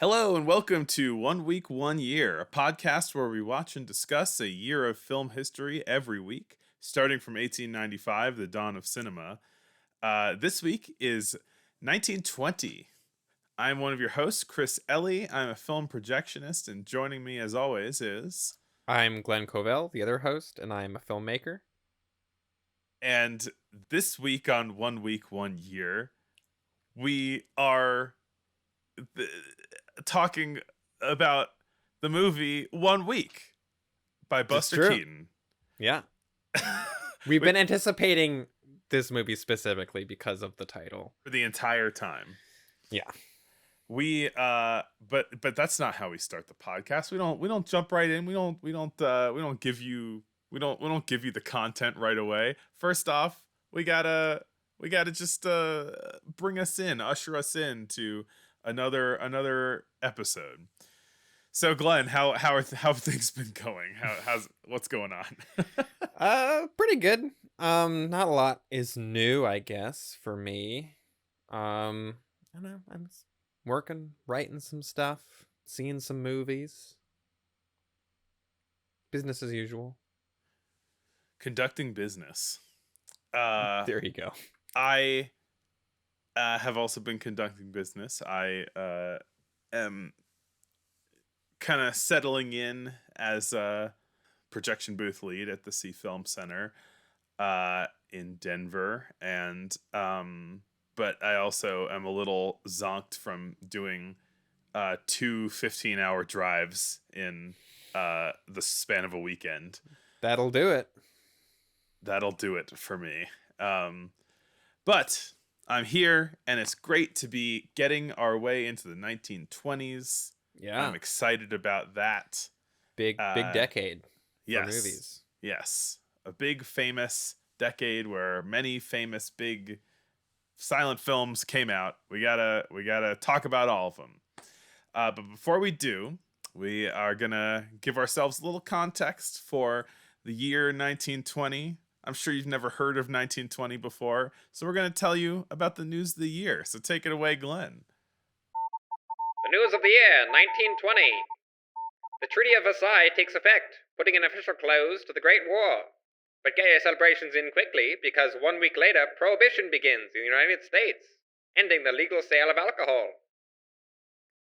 Hello and welcome to 1 Week, 1 Year, a podcast where we watch and discuss a year of film history every week, starting from 1895, the dawn of cinema. This week is 1920. I'm one of your hosts, Chris Ellie. I'm a film projectionist, and joining me as always is... I'm Glenn Covell, the other host, and I'm a filmmaker. And this week on 1 Week, 1 Year, we are talking about the movie 1 Week by Buster Keaton. Yeah. We've been anticipating this movie specifically because of the title. For the entire time. Yeah. But that's not how we start the podcast. We don't jump right in. We don't give you the content right away. First off, we gotta just bring us in, usher us in to another episode. So Glenn, how have things been going? What's going on? Pretty good. Not a lot is new, I guess, for me. I don't know. I'm working, writing some stuff, seeing some movies. Business as usual. Conducting business. There you go. I have also been conducting business. I am kind of settling in as a projection booth lead at the C Film Center in Denver, and but I also am a little zonked from doing 2 15-hour drives in the span of a weekend. That'll do it. That'll do it for me. But I'm here, and it's great to be getting our way into the 1920s. Yeah. I'm excited about that. Big decade for movies. Yes. A big, famous decade where many famous, big, silent films came out. We gotta talk about all of them. But before we do, we are gonna give ourselves a little context for the year 1920. I'm sure you've never heard of 1920 before, so we're going to tell you about the news of the year. So take it away, Glenn. The news of the year, 1920. The Treaty of Versailles takes effect, putting an official close to the Great War. But gay celebrations end quickly because 1 week later, Prohibition begins in the United States, ending the legal sale of alcohol.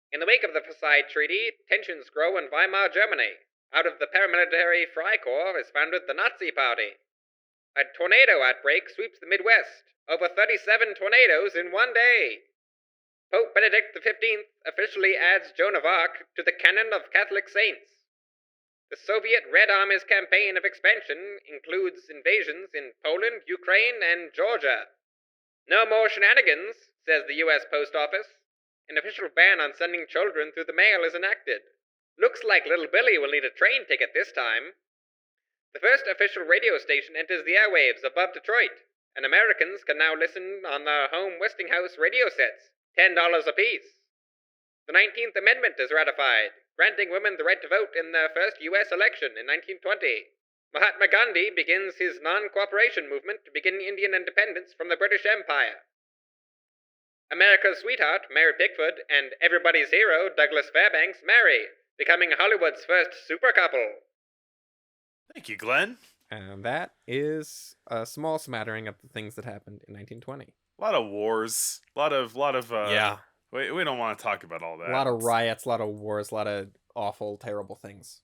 In the wake of the Versailles Treaty, tensions grow in Weimar Germany. Out of the paramilitary Freikorps is founded the Nazi Party. A tornado outbreak sweeps the Midwest. Over 37 tornadoes in one day. Pope Benedict XV officially adds Joan of Arc to the canon of Catholic saints. The Soviet Red Army's campaign of expansion includes invasions in Poland, Ukraine, and Georgia. No more shenanigans, says the U.S. Post Office. An official ban on sending children through the mail is enacted. Looks like little Billy will need a train ticket this time. The first official radio station enters the airwaves above Detroit, and Americans can now listen on their home Westinghouse radio sets, $10 apiece. The 19th Amendment is ratified, granting women the right to vote in their first U.S. election in 1920. Mahatma Gandhi begins his non-cooperation movement to begin Indian independence from the British Empire. America's sweetheart, Mary Pickford, and everybody's hero, Douglas Fairbanks, marry, becoming Hollywood's first super couple. Thank you, Glenn. And that is a small smattering of the things that happened in 1920. A lot of wars. A lot of yeah. We don't want to talk about all that. A lot of riots, a lot of wars, a lot of awful, terrible things.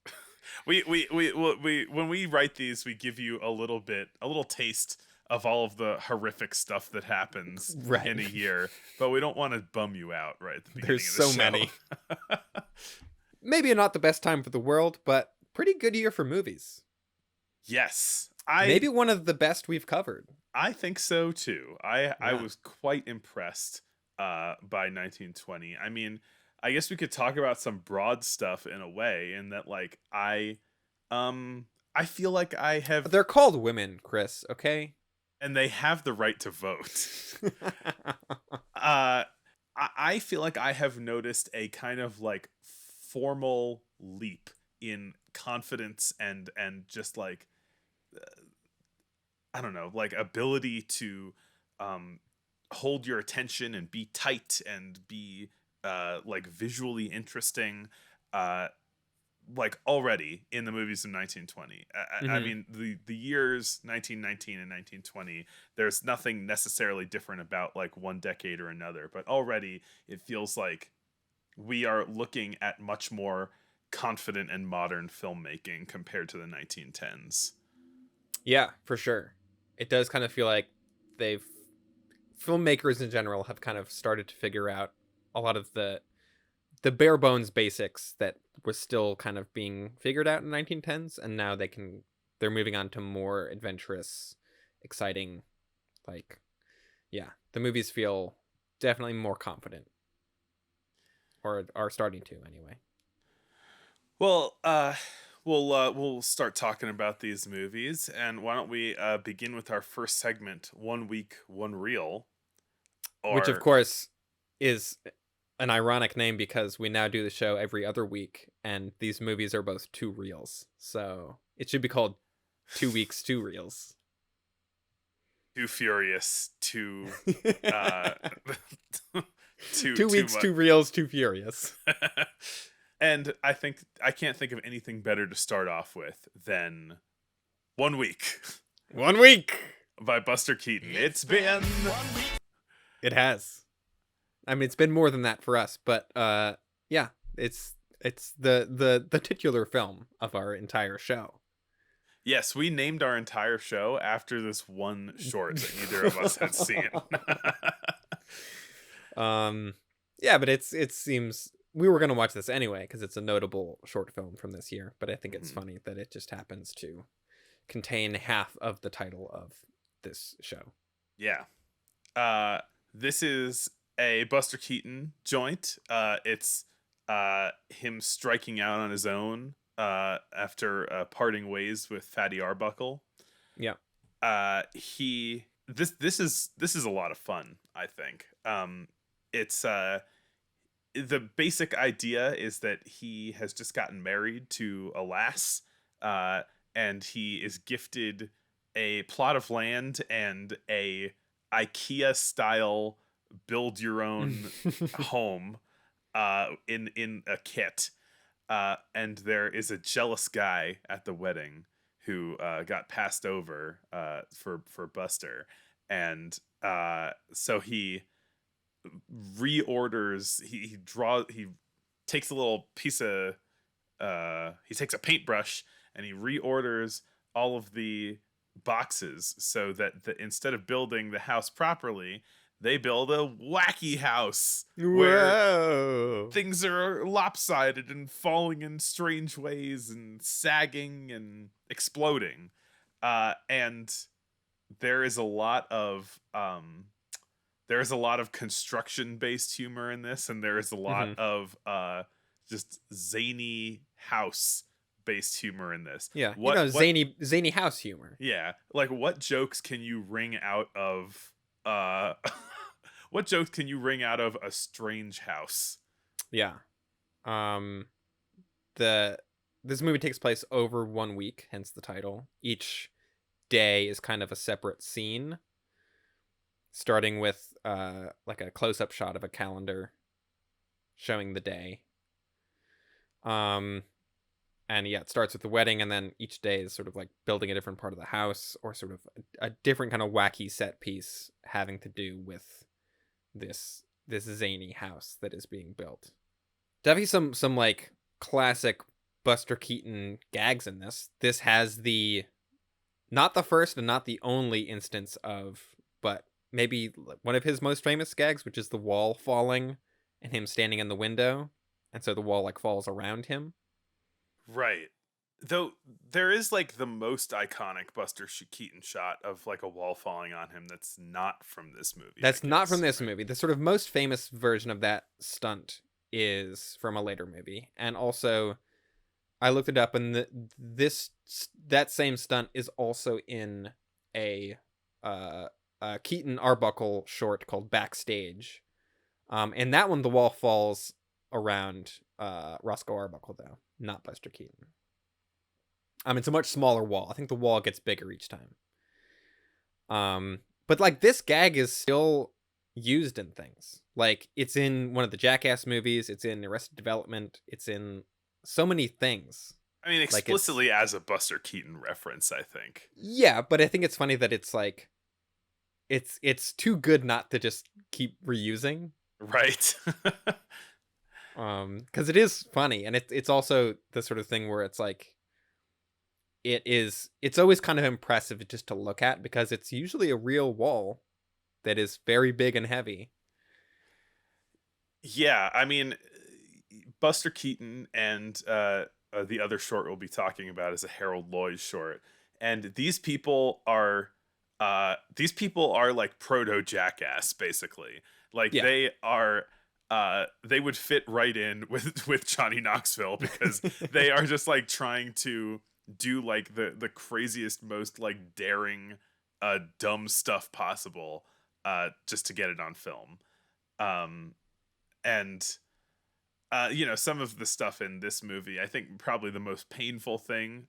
we when we write these, we give you a little taste of all of the horrific stuff that happens in a year, but we don't want to bum you out right at the beginning. There's of the so show. many. Maybe not the best time for the world, but pretty good year for movies. Yes. Maybe one of the best we've covered. I think so too. I was quite impressed by 1920. I mean, I guess we could talk about some broad stuff in a way, in that like I feel like I have... They're called women, Chris, okay? And they have the right to vote. I feel like I have noticed a kind of like formal leap in confidence and just like I don't know, like ability to hold your attention and be tight and be like visually interesting, uh, like already in the movies of 1920. I Hmm. mean, the years 1919 and 1920, there's nothing necessarily different about like one decade or another, but already it feels like we are looking at much more confident and modern filmmaking compared to the 1910s. Yeah, for sure. It does kind of feel like they've filmmakers in general have kind of started to figure out a lot of the bare bones basics that was still kind of being figured out in 1910s, and now they're moving on to more adventurous, exciting, like, yeah, the movies feel definitely more confident, or are starting to anyway. Well, we'll start talking about these movies, and why don't we begin with our first segment, 1 week, 1 reel, Which of or course is an ironic name because we now do the show every other week, and these movies are both 2 reels, so it should be called 2 weeks, 2 reels. too furious, uh, too Two too weeks, much. 2 reels, too furious. And I think I can't think of anything better to start off with than 1 week 1 week. by Buster Keaton. It's been It has. I mean, it's been more than that for us, but yeah, it's the titular film of our entire show. yes, we named our entire show after this one short that neither of us had seen. um, yeah, but it seems we were gonna watch this anyway because it's a notable short film from this year. But I think it's funny that it just happens to contain half of the title of this show. Yeah. This is a Buster Keaton joint. It's him striking out on his own after parting ways with Fatty Arbuckle. Yeah. He this is a lot of fun, I think. It's the basic idea is that he has just gotten married to a lass, and he is gifted a plot of land and a IKEA style build your own home in a kit. And there is a jealous guy at the wedding who got passed over for Buster, and so he reorders. He takes a little piece of he takes a paintbrush and he reorders all of the boxes so that instead of building the house properly, they build a wacky house where Whoa. things are lopsided and falling in strange ways and sagging and exploding. And there is a lot of construction based humor in this, and there is a lot of just zany house based humor in this. Yeah, What zany house humor. yeah, like what jokes can you wring out of what jokes can you wring out of a strange house? Yeah. This movie takes place over 1 week, hence the title. Each day is kind of a separate scene, starting with like a close-up shot of a calendar showing the day. And yeah, it starts with the wedding, and then each day is sort of like building a different part of the house, or sort of a different kind of wacky set piece having to do with this zany house that is being built. Definitely some like classic Buster Keaton gags in this. This has not the first and not the only instance of, but maybe one of his most famous gags, which is the wall falling and him standing in the window, and so the wall like falls around him. Right. Though there is like the most iconic Buster Keaton shot of like a wall falling on him that's not from this movie. That's not from this movie. The sort of most famous version of that stunt is from a later movie. And also, I looked it up, and that same stunt is also in a Keaton Arbuckle short called Backstage. And that one, the wall falls around Roscoe Arbuckle, though, not Buster Keaton. It's a much smaller wall. I think the wall gets bigger each time. But like this gag is still used in things. Like, it's in one of the Jackass movies, it's in Arrested Development, it's in so many things. I mean, Like, it's explicitly as a Buster Keaton reference, I think. yeah, but I think it's funny that it's like it's too good not to just keep reusing. Right. Because it is funny, and it's also the sort of thing where it's like it's always kind of impressive just to look at because it's usually a real wall that is very big and heavy. Yeah, I mean, Buster Keaton and the other short we'll be talking about is a Harold Lloyd short, and these people are like proto Jackass, basically. Like Yeah. they would fit right in with Johnny Knoxville because they are just like trying to do like the craziest, most like daring, dumb stuff possible, just to get it on film. Um, and you know, some of the stuff in this movie, I think probably the most painful thing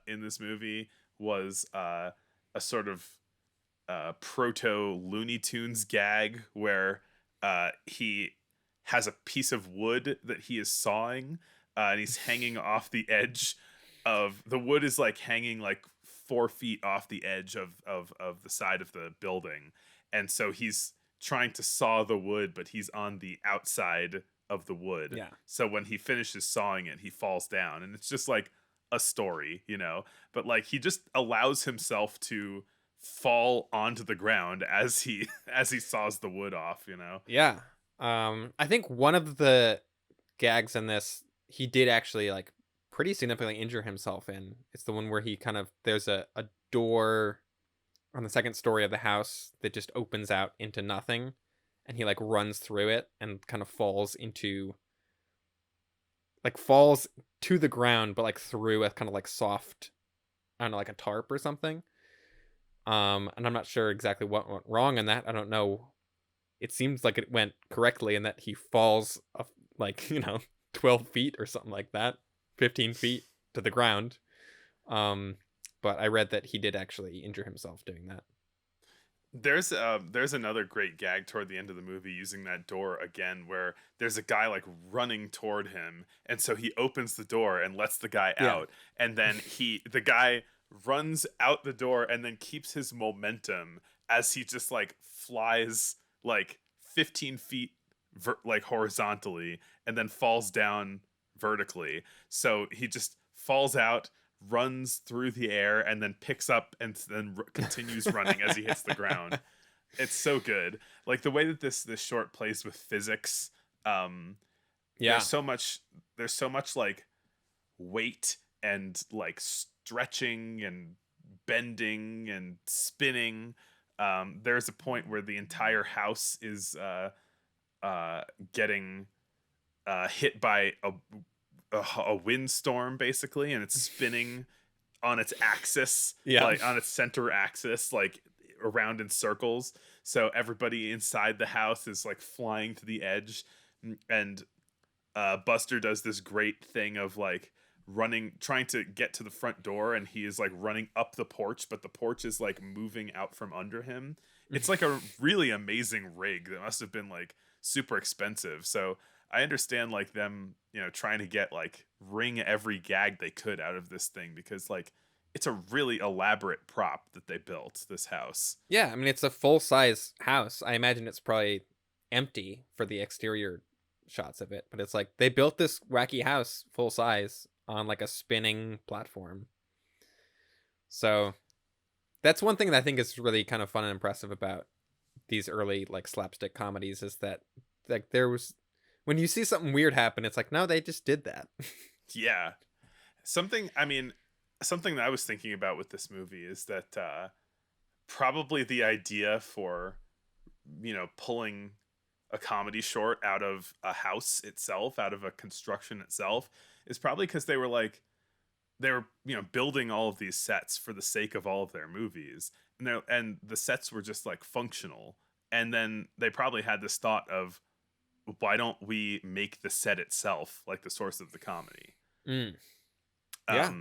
in this movie was a sort of proto Looney Tunes gag where he has a piece of wood that he is sawing, and he's hanging off the edge of the wood is like hanging like 4 feet off the edge of the side of the building, and so he's trying to saw the wood, but he's on the outside of the wood. Yeah. So when he finishes sawing it, he falls down, and it's just like a story, you know. But like he just allows himself to fall onto the ground as he as he saws the wood off, you know. Yeah. I think one of the gags in this he did actually like pretty significantly injure himself in. It's the one where he kind of there's a door on the second story of the house that just opens out into nothing, and he like runs through it and kind of falls to the ground but like through a kind of like soft, I don't know, like a tarp or something. And I'm not sure exactly what went wrong in that. I don't know. It seems like it went correctly in that he falls like, 12 feet or something like that, 15 feet to the ground. Um, but I read that he did actually injure himself doing that. There's another great gag toward the end of the movie using that door again, where there's a guy like running toward him, and so he opens the door and lets the guy Yeah. out, and then the guy runs out the door and then keeps his momentum as he just like flies like 15 feet like horizontally and then falls down vertically. So he just falls out, runs through the air, and then picks up and then continues running as he hits the ground. It's so good. Like the way that this short plays with physics. Yeah. There's so much like weight and like stretching and bending and spinning. There's a point where the entire house is getting hit by a windstorm basically, and it's spinning on its axis, Yeah. like on its center axis, like around in circles. So everybody inside the house is like flying to the edge, and Buster does this great thing of like trying to get to the front door, and he is like running up the porch, but the porch is like moving out from under him. It's like a really amazing rig that must have been like super expensive. So I understand like them, trying to get like wring every gag they could out of this thing, because like it's a really elaborate prop that they built, this house. Yeah, I mean it's a full-size house. I imagine it's probably empty for the exterior shots of it, but it's like they built this wacky house full size on like a spinning platform. So that's one thing that I think is really kind of fun and impressive about these early like slapstick comedies is that like there was when you see something weird happen, it's like no, they just did that. Yeah. Something that I was thinking about with this movie is that probably the idea for pulling a comedy short out of a house itself, out of a construction itself, is probably because they were building all of these sets for the sake of all of their movies, and the sets were just like functional, and then they probably had this thought of, why don't we make the set itself like the source of the comedy? Mm. Yeah.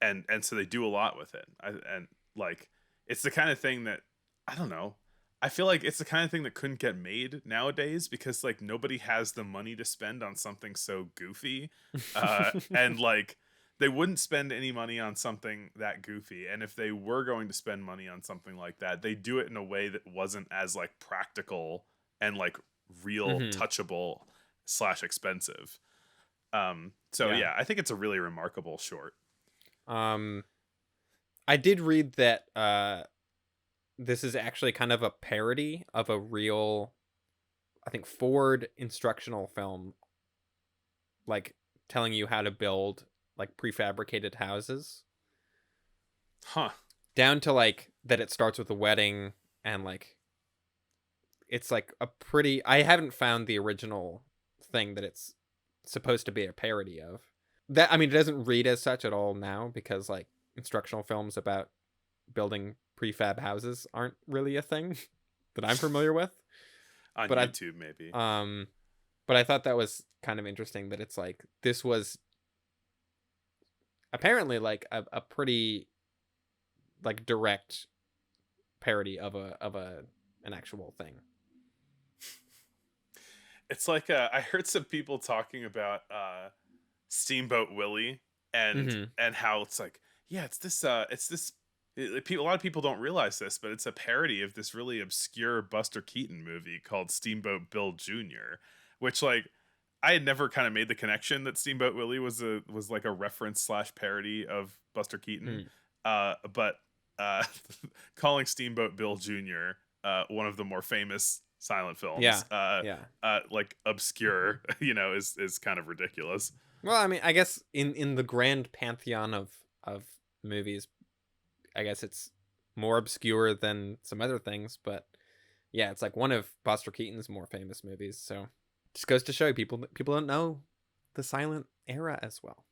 And so they do a lot with it. And like it's the kind of thing that, I don't know, I feel like it's the kind of thing that couldn't get made nowadays because like nobody has the money to spend on something so goofy. And like they wouldn't spend any money on something that goofy. And if they were going to spend money on something like that, they do it in a way that wasn't as like practical and like real Hmm. touchable slash expensive. So Yeah. yeah, I think it's a really remarkable short. Um, I did read that this is actually kind of a parody of a real, I think, Ford instructional film, like telling you how to build like prefabricated houses, Huh. down to like that it starts with a wedding, and like it's like a pretty, I haven't found the original thing that it's supposed to be a parody of. That, I mean, it doesn't read as such at all now because like instructional films about building prefab houses aren't really a thing that I'm familiar with. On But YouTube maybe. um but I thought that was kind of interesting that it's like this was apparently like a pretty like direct parody of a an actual thing. It's like I heard some people talking about Steamboat Willie Mhm. and how it's like, yeah, it's this a lot of people don't realize this, but it's a parody of this really obscure Buster Keaton movie called Steamboat Bill Jr., which like I had never kind of made the connection that Steamboat Willie was like a reference slash parody of Buster Keaton. Mm. But calling Steamboat Bill Jr. One of the more famous silent Yeah. films, Yeah. like obscure, is kind of ridiculous. Well, I mean, I guess in the grand pantheon of movies, I guess it's more obscure than some other things, but yeah, it's like one of Buster Keaton's more famous movies. So just goes to show people don't know the silent era as well,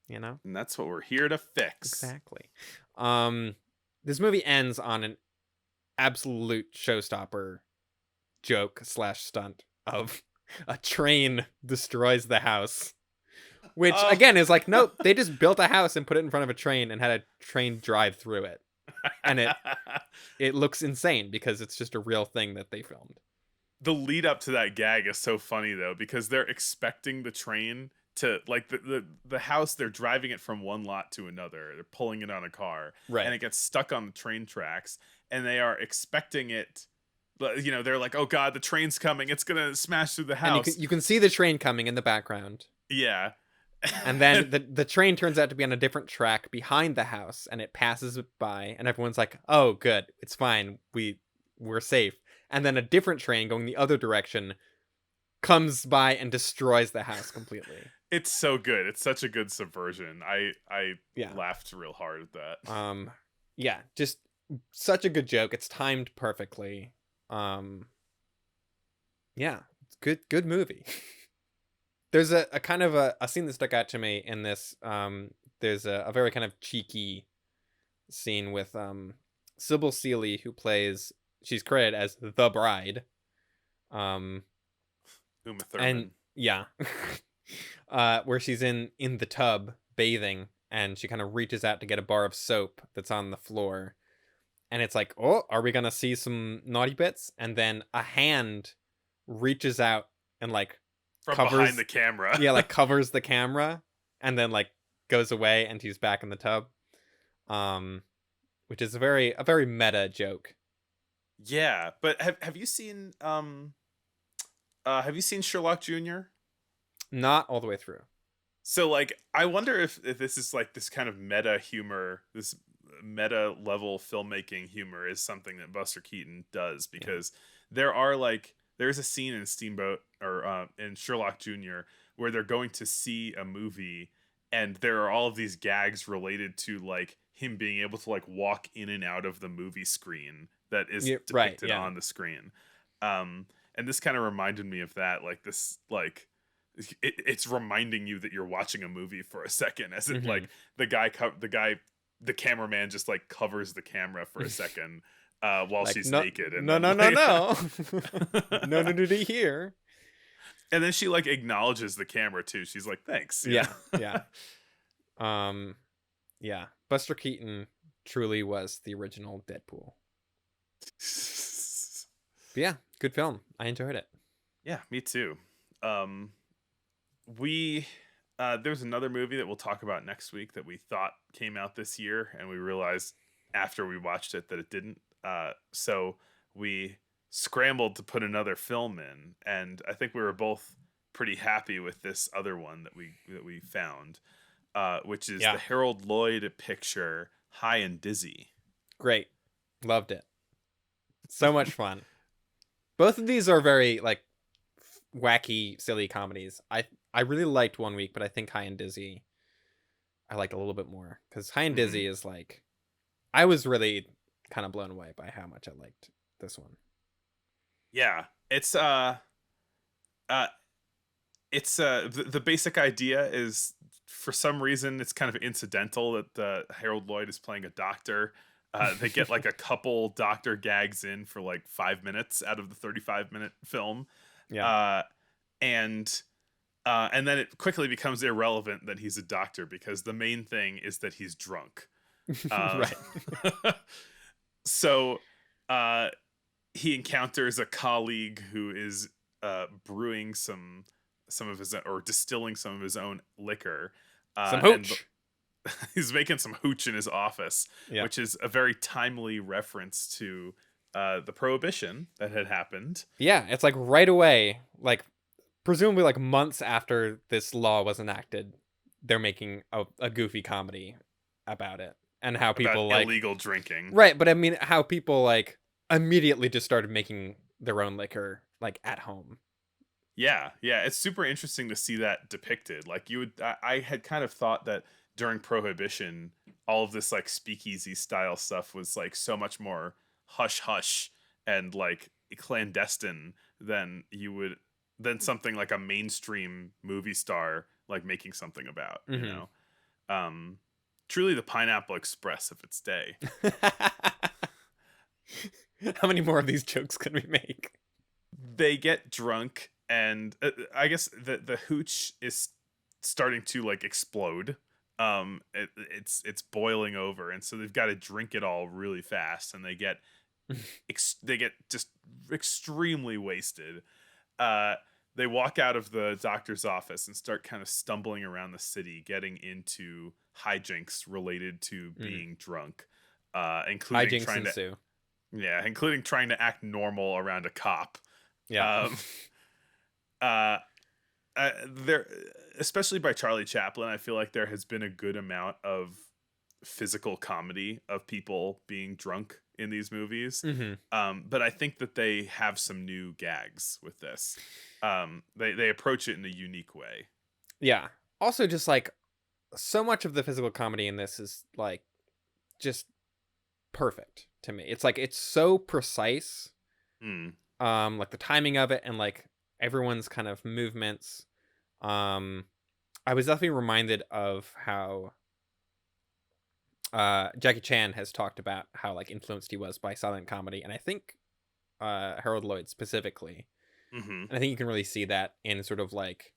you know? And that's what we're here to fix. Exactly. Um this movie ends on an absolute showstopper joke slash stunt of a train destroys the house. Which Oh. again is like, nope, they just built a house and put it in front of a train and had a train drive through it. And it looks insane because it's just a real thing that they filmed. The lead up to that gag is so funny though, because they're expecting the train to like the house, they're driving it from one lot to another. They're pulling it on a car. Right. And it gets stuck on the train tracks, and they are expecting it. They're like, oh god, the train's coming, it's gonna smash through the And house. you can see the train coming in the background. Yeah. And then the train turns out to be on a different track behind the house, and it passes it by, and everyone's like, "Oh, good, it's fine, we're safe." And then a different train going the other direction comes by and destroys the house completely. It's so good. It's such a good subversion. I Yeah. laughed real hard at that. Yeah, just such a good joke. It's timed perfectly. Yeah, it's good movie. There's a kind of a scene that stuck out to me in this. There's a very kind of cheeky scene with Sybil Seeley, who plays, she's credited as the bride. Uma And Thurman. yeah, where she's in the tub bathing, and she kind of reaches out to get a bar of soap that's on the floor, and it's like, oh, are we gonna see some naughty bits? And then a hand reaches out and like From covers behind the camera. yeah, like covers the camera, and then like goes away, and she's back in the tub. Which is a very meta joke. Yeah, but have you seen Sherlock Jr.? Not all the way through. So like I wonder if this is like this kind of meta humor, this meta level filmmaking humor is something that Buster Keaton does, because there's a scene in Steamboat or in Sherlock Jr. where they're going to see a movie, and there are all of these gags related to like him being able to like walk in and out of the movie screen that is depicted on the screen. And this kind of reminded me of that, like this, like it's reminding you that you're watching a movie for a second, as it like the cameraman just like covers the camera for a second while like, she's no, naked, and no no nudity here. And then she like acknowledges the camera too. She's like, thanks. Yeah. Yeah, Buster Keaton truly was the original Deadpool. But yeah, good film. I enjoyed it. Yeah, me too. Um, we there's another movie that we'll talk about next week that we thought came out this year, and we realized after we watched it that it didn't. So we scrambled to put another film in, and I think we were both pretty happy with this other one that we found, which is Yeah. the Harold Lloyd picture High and Dizzy. Great. Loved it. So much fun. Both of these are very like wacky, silly comedies. I really liked One Week, but I think High and Dizzy I liked a little bit more, because High and Dizzy is like, I was really kind of blown away by how much I liked this one. Yeah, uh the basic idea is, for some reason, it's kind of incidental that Harold Lloyd is playing a doctor. They get like a couple doctor gags in for like 5 minutes out of the 35-minute film. Yeah. uh and and then it quickly becomes irrelevant that he's a doctor, because the main thing is that he's drunk. Right. So uh he encounters a colleague who is brewing some of his, or distilling some of his own liquor. Some And hooch. he's making some hooch in his office, Yeah. which is a very timely reference to the prohibition that had happened. Yeah, it's like right away, like presumably like months after this law was enacted, they're making a goofy comedy about it, and how people About like illegal drinking. right, but I mean how people like immediately just started making their own liquor like at home. Yeah, it's super interesting to see that depicted. Like, I had kind of thought that during Prohibition, all of this like speakeasy style stuff was like so much more hush hush and like clandestine than something like a mainstream movie star like making something about. You Mhm. know, truly the Pineapple Express of its day. How many more of these jokes can we make? They get drunk, and I guess the hooch is starting to like explode. It's boiling over, and so they've got to drink it all really fast, and they get just extremely wasted. They walk out of the doctor's office and start kind of stumbling around the city, getting into hijinks related to being drunk, including Hijinks trying to ensue. including trying to act normal around a cop. Yeah. There, especially by Charlie Chaplin, I feel like there has been a good amount of physical comedy of people being drunk in these movies. But I think that they have some new gags with this. They approach it in a unique way. Yeah. Also, just like so much of the physical comedy in this is like just perfect to me. It's like it's so precise. Like the timing of it and like everyone's kind of movements. I was definitely reminded of how Jackie Chan has talked about how like influenced he was by silent comedy, and I think Harold Lloyd specifically. And I think you can really see that in sort of like,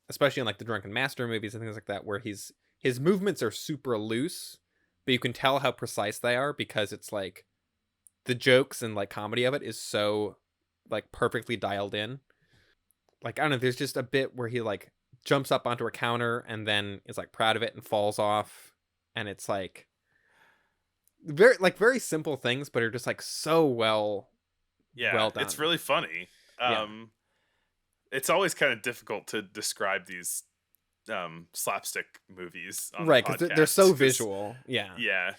especially in like the Drunken Master movies and things like that, where his movements are super loose, but you can tell how precise they are, because it's like the jokes and like comedy of it is so like perfectly dialed in. Like, I don't know, there's just a bit where he like jumps up onto a counter and then is like proud of it and falls off, and it's like very simple things, but are just like so well done. It's really funny. It's always kind of difficult to describe these slapstick movies on right, because because they're so visual. Yeah.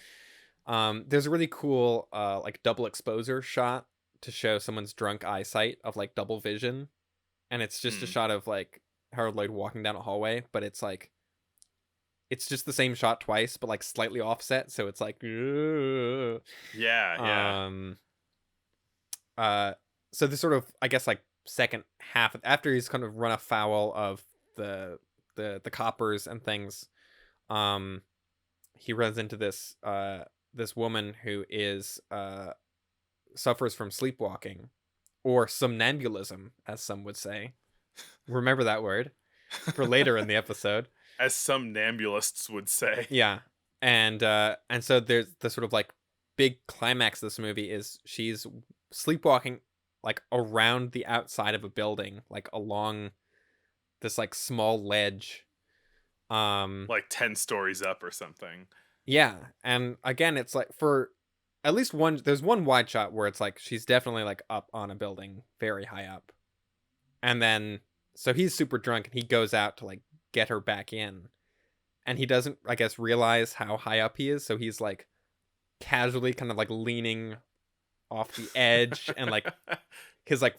There's a really cool like double exposure shot to show someone's drunk eyesight of like double vision, and it's just a shot of like Harold Lloyd walking down a hallway, but it's like it's just the same shot twice, but like slightly offset, so it's like ugh. So this sort of, I guess, like second half after he's kind of run afoul of the coppers and things, he runs into this this woman who is suffers from sleepwalking, or somnambulism, as some would say. Remember that word for later in the episode. As some nambulists would say. Yeah. And so there's the sort of like big climax of this movie is she's sleepwalking like around the outside of a building, like along this like small ledge. Like 10 stories up or something. Yeah, and again, it's like for at least one. There's one wide shot where it's like she's definitely like up on a building, very high up, and then so he's super drunk and he goes out to like get her back in, and he doesn't, I guess, realize how high up he is, so he's like casually kind of like leaning off the edge and like his like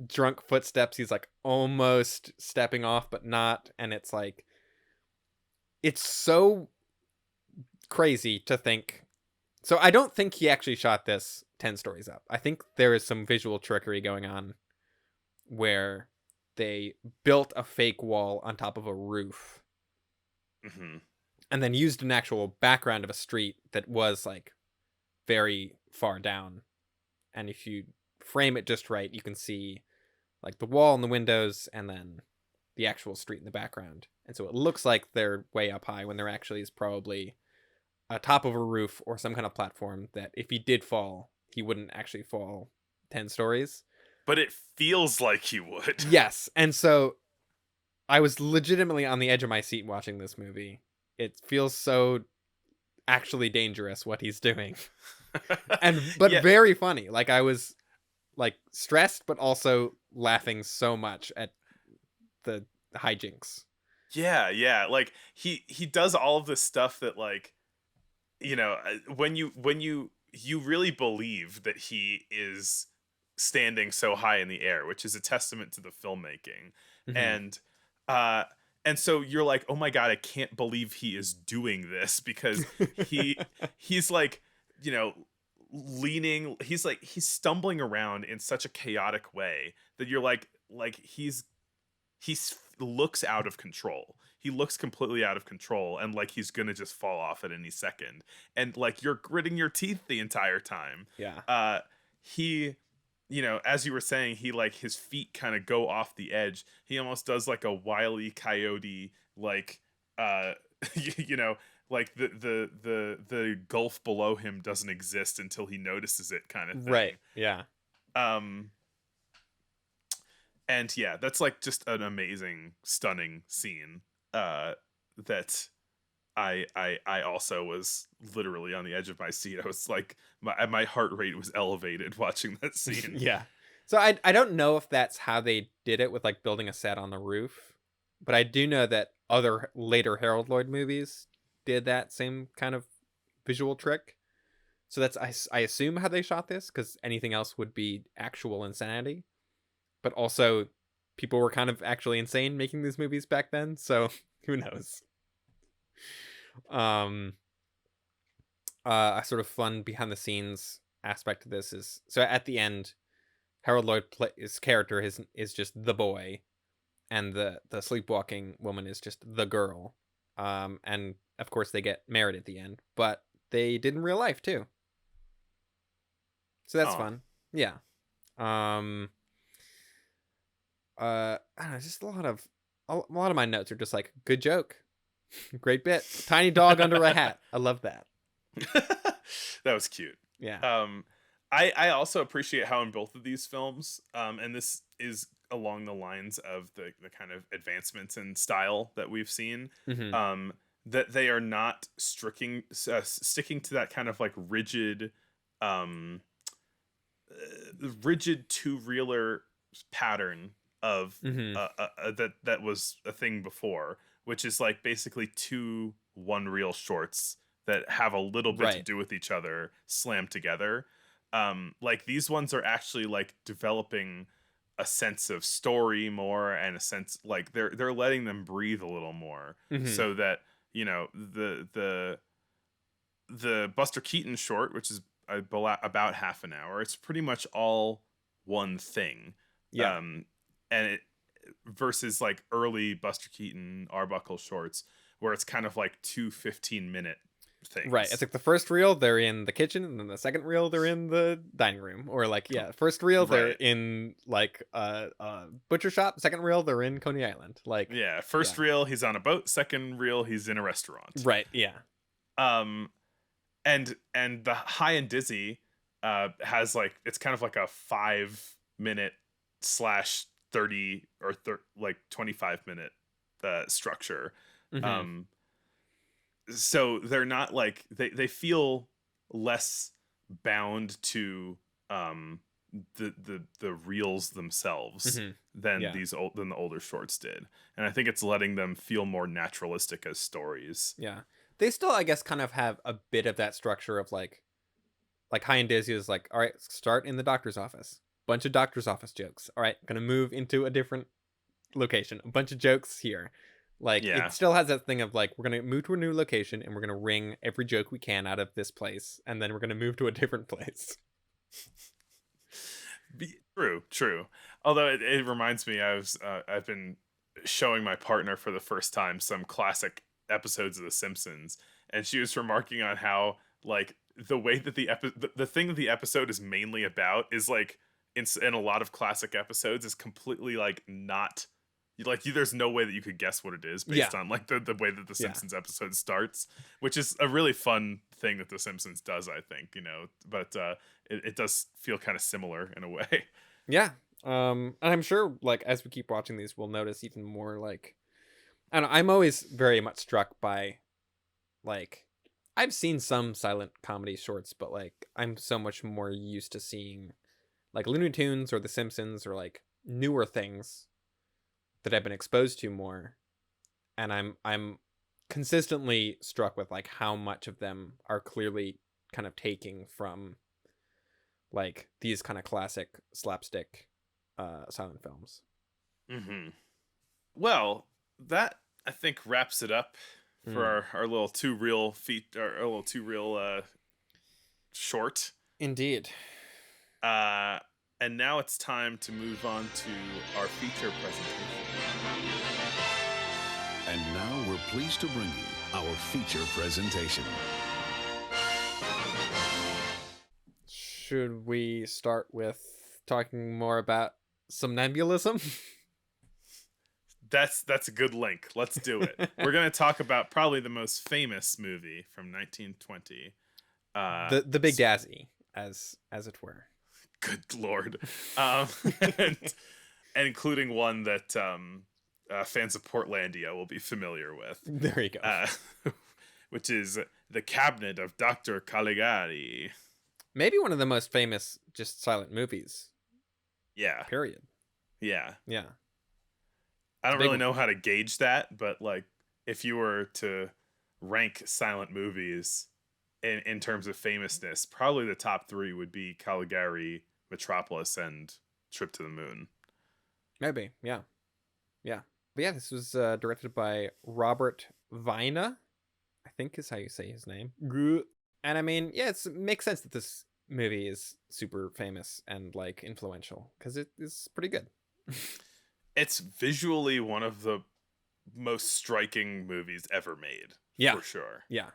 drunk footsteps, he's like almost stepping off but not, and it's like it's so crazy to think. So I don't think he actually shot this 10 stories up. I think there is some visual trickery going on where they built a fake wall on top of a roof Mm-hmm. and then used an actual background of a street that was like very far down. And if you frame it just right, you can see like the wall and the windows and then the actual street in the background. And so it looks like they're way up high when there actually is probably a top of a roof or some kind of platform that if he did fall, he wouldn't actually fall 10 stories. But it feels like he would. Yes. And so I was legitimately on the edge of my seat watching this movie. It feels so actually dangerous what he's doing. But Yeah. very funny. Like I was like stressed but also laughing so much at the hijinks. Yeah. Like he does all of this stuff that, like, you know, when you really believe that he is standing so high in the air, which is a testament to the filmmaking. Mhm. And so you're like, oh my god, I can't believe he is doing this, because he's like, you know, leaning, he's stumbling around in such a chaotic way that you're like he looks out of control. He looks completely out of control, and like he's gonna just fall off at any second. And like you're gritting your teeth the entire time. Yeah. He, you know, as you were saying, he like his feet kind of go off the edge. He almost does like a Wile E. Coyote, like you know, like the gulf below him doesn't exist until he notices it, kind of thing. Right. Yeah. And yeah, that's like just an amazing, stunning scene. That I also was literally on the edge of my seat. I was like, my heart rate was elevated watching that scene. Yeah. So I don't know if that's how they did it with like building a set on the roof, but I do know that other later Harold Lloyd movies did that same kind of visual trick. So that's I assume how they shot this, because anything else would be actual insanity. But also, people were kind of actually insane making these movies back then, so who knows? A sort of fun behind the scenes aspect of this is, so at the end, Harold Lloyd his character is just the boy, and the sleepwalking woman is just the girl. And of course they get married at the end, but they did in real life too. So that's fun. Yeah. I don't know, just a lot of my notes are just like, good joke, great bit, tiny dog under a hat. I love that. That was cute. Yeah. I also appreciate how in both of these films, and this is along the lines of the kind of advancements in style that we've seen, Mm-hmm. that they are not sticking to that kind of like rigid two-reeler pattern of Mm-hmm. that was a thing before, which is like basically two one-reel shorts that have a little bit to Right. do with each other slammed together. Like these ones are actually like developing a sense of story more, and a sense like they're letting them breathe a little more, Mm-hmm. so that, you know, the Buster Keaton short, which is about half an hour, it's pretty much all one thing. Yeah. And it versus like early Buster Keaton Arbuckle shorts, where it's kind of like two 15-minute things. Right. It's like the first reel they're in the kitchen, and then the second reel they're in the dining room, or like, yeah, first reel they're Right. in like butcher shop, second reel they're in Coney Island. Like, Yeah, first reel he's on a boat, second reel he's in a restaurant. right. Yeah. And the High and Dizzy has like, it's kind of like a 5 minute slash 30 or 25-minute structure. Mm-hmm. So they're not like they feel less bound to the reels themselves Mm-hmm. than Yeah. than the older shorts did, and I think it's letting them feel more naturalistic as stories. Yeah. They still, I guess, kind of have a bit of that structure of like High and Dizzy is like, all right, start in the doctor's office. Bunch of doctor's office jokes. All right, gonna move into a different location. A bunch of jokes here. Like Yeah. it still has that thing of like, we're gonna move to a new location and we're gonna wring every joke we can out of this place, and then we're gonna move to a different place. True. Although it reminds me, I've been showing my partner for the first time some classic episodes of The Simpsons, and she was remarking on how like the way that the thing that the episode is mainly about is like in a lot of classic episodes is completely like not like there's no way that you could guess what it is based Yeah. on like the way that the Yeah. Simpsons episode starts, which is a really fun thing that the Simpsons does, I think, but it does feel kind of similar in a way. Yeah. And I'm sure like as we keep watching these, we'll notice even more like, I don't know, I'm always very much struck by like, I've seen some silent comedy shorts, but like I'm so much more used to seeing like Looney Tunes or The Simpsons or like newer things that I've been exposed to more, and I'm consistently struck with like how much of them are clearly kind of taking from like these kind of classic slapstick silent films. Mm-hmm. Well, that I think wraps it up for our little two reel our little two reel short. Indeed. And now it's time to move on to our feature presentation. And now we're pleased to bring you our feature presentation. Should we start with talking more about somnambulism? That's a good link. Let's do it. We're going to talk about probably the most famous movie from 1920. The Big Dazzy, as it were. Good Lord. And, and including one that fans of Portlandia will be familiar with. There you go. Which is The Cabinet of Dr. Caligari. Maybe one of the most famous just silent movies. Yeah. Period. Yeah. Yeah. I don't really know how to gauge that, but like if you were to rank silent movies in terms of famousness, probably the top three would be Caligari, Metropolis, and Trip to the Moon. Maybe, yeah. Yeah. But yeah, this was directed by Robert Weine, I think is how you say his name. And I mean, yeah, it makes sense that this movie is super famous and like influential because it is pretty good. It's visually one of the most striking movies ever made. Yeah. For sure. Yeah.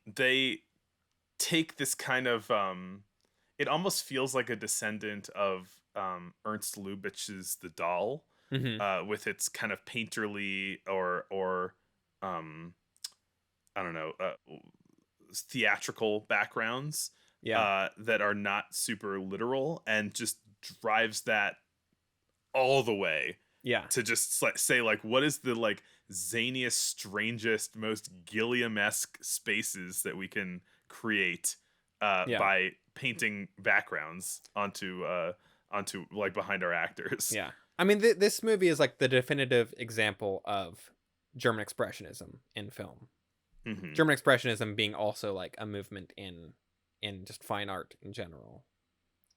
They take this kind of it almost feels like a descendant of Ernst Lubitsch's The Doll, with its kind of painterly or I don't know, theatrical backgrounds that are not super literal and just drives that all the way to just say like what is the like zaniest, strangest, most Gilliam-esque spaces that we can create by painting backgrounds onto like behind our actors. Yeah. I mean this movie is like the definitive example of German Expressionism in film. Mm-hmm. German Expressionism being also like a movement in just fine art in general.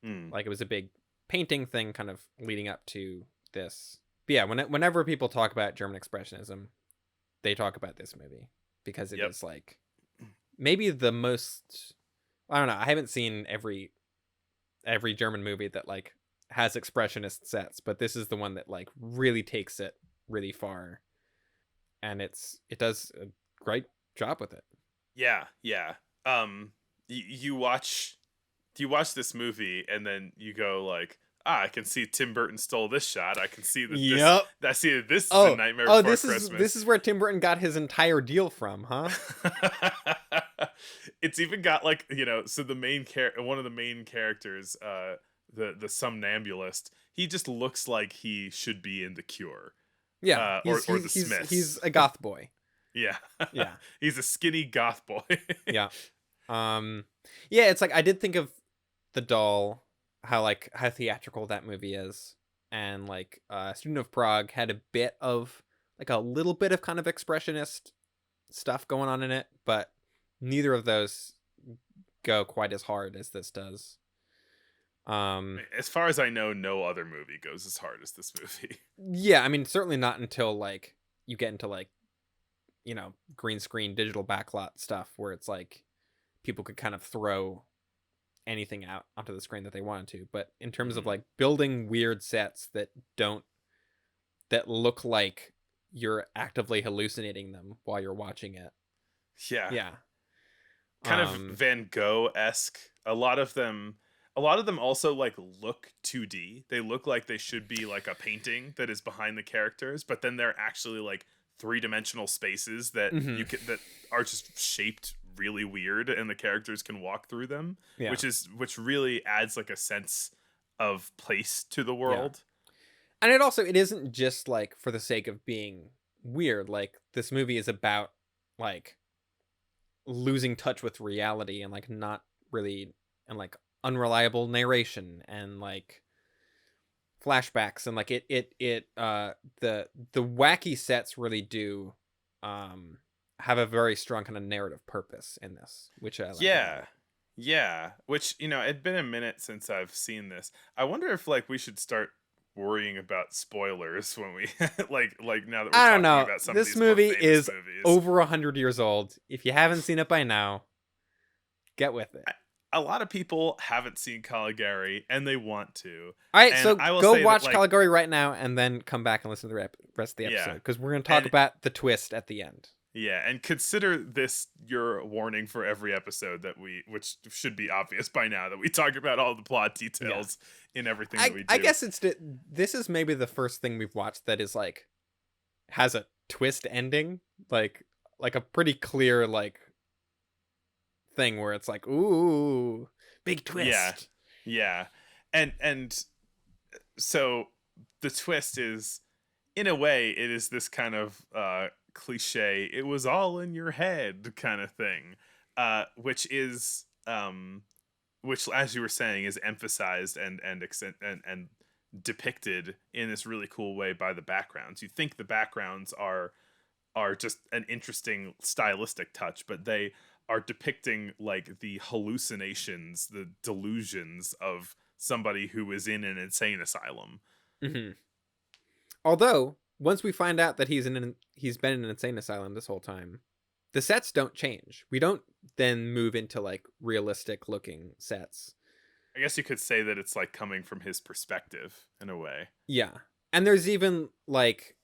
Like it was a big painting thing kind of leading up to this. But yeah, whenever people talk about German Expressionism, they talk about this movie because it is like maybe the most, I don't know, I haven't seen every German movie that like has expressionist sets, but this is the one that like really takes it really far, and it does a great job with it. Yeah. You watch this movie and then you go like, I can see Tim Burton stole this shot. I can see that this is a Nightmare Before Christmas. This is where Tim Burton got his entire deal from, huh? It's even got like, so the main one of the main characters, the somnambulist, he just looks like he should be in The Cure, Yeah, or the Smiths. he's a goth boy. Yeah, Yeah. he's a skinny goth boy. Yeah. Yeah, it's like I did think of The Doll, how theatrical that movie is, and like Student of Prague had a little bit of kind of expressionist stuff going on in it, but neither of those go quite as hard as this does. As far as I know, no other movie goes as hard as this movie. Yeah, I mean certainly not until like you get into like, you know, green screen digital backlot stuff where it's like people could kind of throw anything out onto the screen that they wanted to. But in terms of like building weird sets that look like you're actively hallucinating them while you're watching it. Yeah. Yeah. Kind of Van Gogh-esque. A lot of them also like look 2D. They look like they should be like a painting that is behind the characters, but then they're actually like three-dimensional spaces that that are just shaped really weird, and the characters can walk through them, which really adds like a sense of place to the world. And it isn't just like for the sake of being weird. Like this movie is about like losing touch with reality and like not really, and like unreliable narration and like flashbacks, and like the wacky sets really do have a very strong kind of narrative purpose in this, which I like. Yeah, which, you know, it'd been a minute since I've seen this. I wonder if like we should start worrying about spoilers when we like now that we're talking about some of these movie more is movies. over 100 years old. If you haven't seen it by now, get with it. A lot of people haven't seen Caligari and they want to. All right, and so I will go say watch that, like, Caligari right now and then come back and listen to the rest of the episode, because we're going to talk about the twist at the end. Yeah, and consider this your warning for every episode which should be obvious by now, that we talk about all the plot details in everything that we do. I guess this is maybe the first thing we've watched that is like has a twist ending, like a pretty clear like thing where it's like, ooh, big twist. Yeah. And so the twist is, in a way, it is this kind of cliche, it was all in your head kind of thing, which is which, as you were saying, is emphasized and depicted in this really cool way by the backgrounds. You think the backgrounds are just an interesting stylistic touch, but they are depicting like the hallucinations, the delusions of somebody who is in an insane asylum. Although once we find out that he's been in an insane asylum this whole time, the sets don't change. We don't then move into like realistic looking sets. I guess you could say that it's like coming from his perspective in a way. Yeah. And there's even like,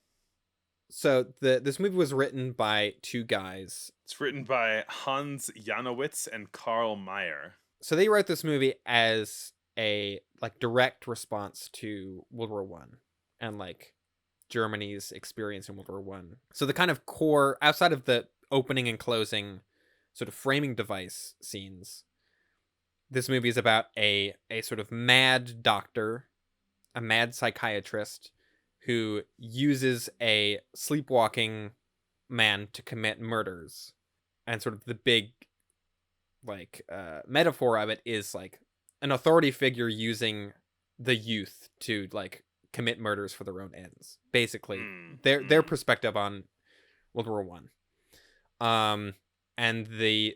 so this movie was written by two guys. It's written by Hans Janowitz and Karl Mayer. So they wrote this movie as a like direct response to World War One and like Germany's experience in World War One. So the kind of core, outside of the opening and closing sort of framing device scenes, this movie is about a sort of mad doctor, a mad psychiatrist who uses a sleepwalking man to commit murders. And sort of the big like metaphor of it is like an authority figure using the youth to like commit murders for their own ends. Basically, their perspective on World War One. And the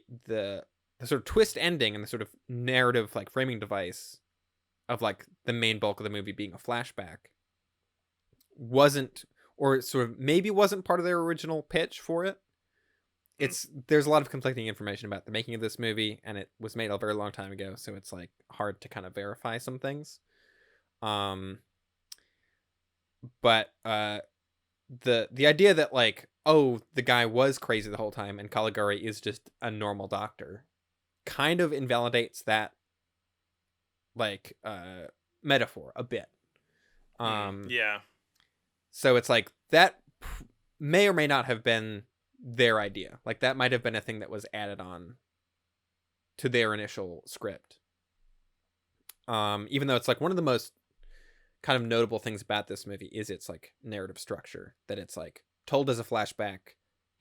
sort of twist ending and the sort of narrative like framing device of like the main bulk of the movie being a flashback wasn't, or sort of maybe wasn't part of their original pitch for it. There's a lot of conflicting information about the making of this movie, and it was made a very long time ago, so it's like hard to kind of verify some things. But the idea that like, oh, the guy was crazy the whole time and Caligari is just a normal doctor kind of invalidates that like metaphor a bit. Yeah. So it's like that may or may not have been their idea. Like that might have been a thing that was added on to their initial script. Even though it's like one of the most kind of notable things about this movie is its like narrative structure, that it's like told as a flashback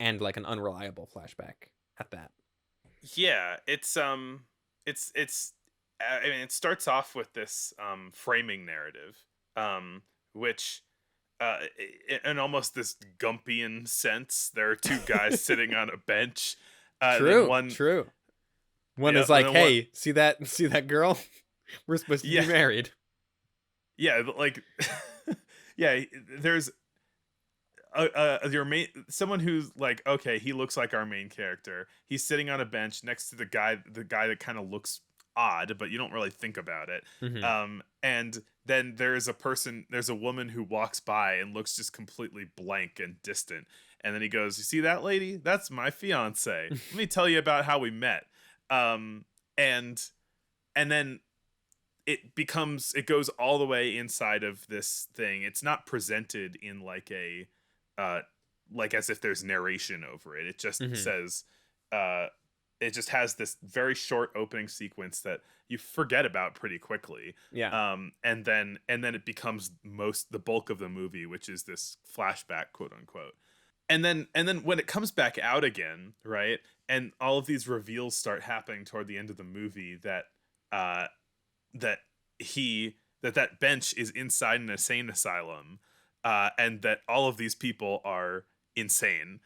and like an unreliable flashback at that. Yeah, it's I mean, it starts off with this framing narrative, which in almost this Gumpian sense, there are two guys sitting on a bench, and then True, one, true. One yeah, is and like, then one, "Hey, see that girl? We're supposed to yeah, be married." yeah, like, yeah, there's your main someone who's like, okay, he looks like our main character. He's sitting on a bench next to the guy that kind of looks odd, but you don't really think about it. Hmm. And then there's a woman who walks by and looks just completely blank and distant. And then he goes, "You see that lady? That's my fiance. Let me tell you about how we met." Um, and and then it goes all the way inside of this thing. It's not presented in uh like as if there's narration over it. It just Hmm. says uh it just has this very short opening sequence that you forget about pretty quickly. Yeah. And then it becomes the bulk of the movie, which is this flashback, quote unquote. And then when it comes back out again, right? And all of these reveals start happening toward the end of the movie that uh that that bench is inside an insane asylum, and that all of these people are insane,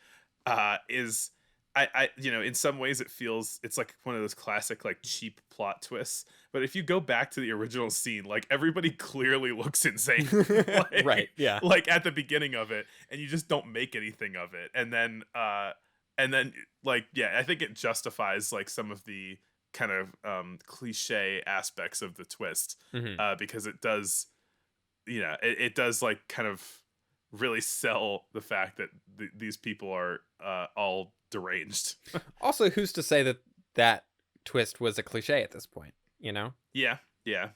is in some ways it's like one of those classic like cheap plot twists. But if you go back to the original scene, like everybody clearly looks insane, Right. Yeah. like at the beginning of it, and you just don't make anything of it. And then like, yeah, I think it justifies like some of the kind of cliche aspects of the twist, Hmm. because it does, it does like kind of really sell the fact that these people are all deranged. Also, who's to say that that twist was a cliche at this point? You know. Yeah, yeah.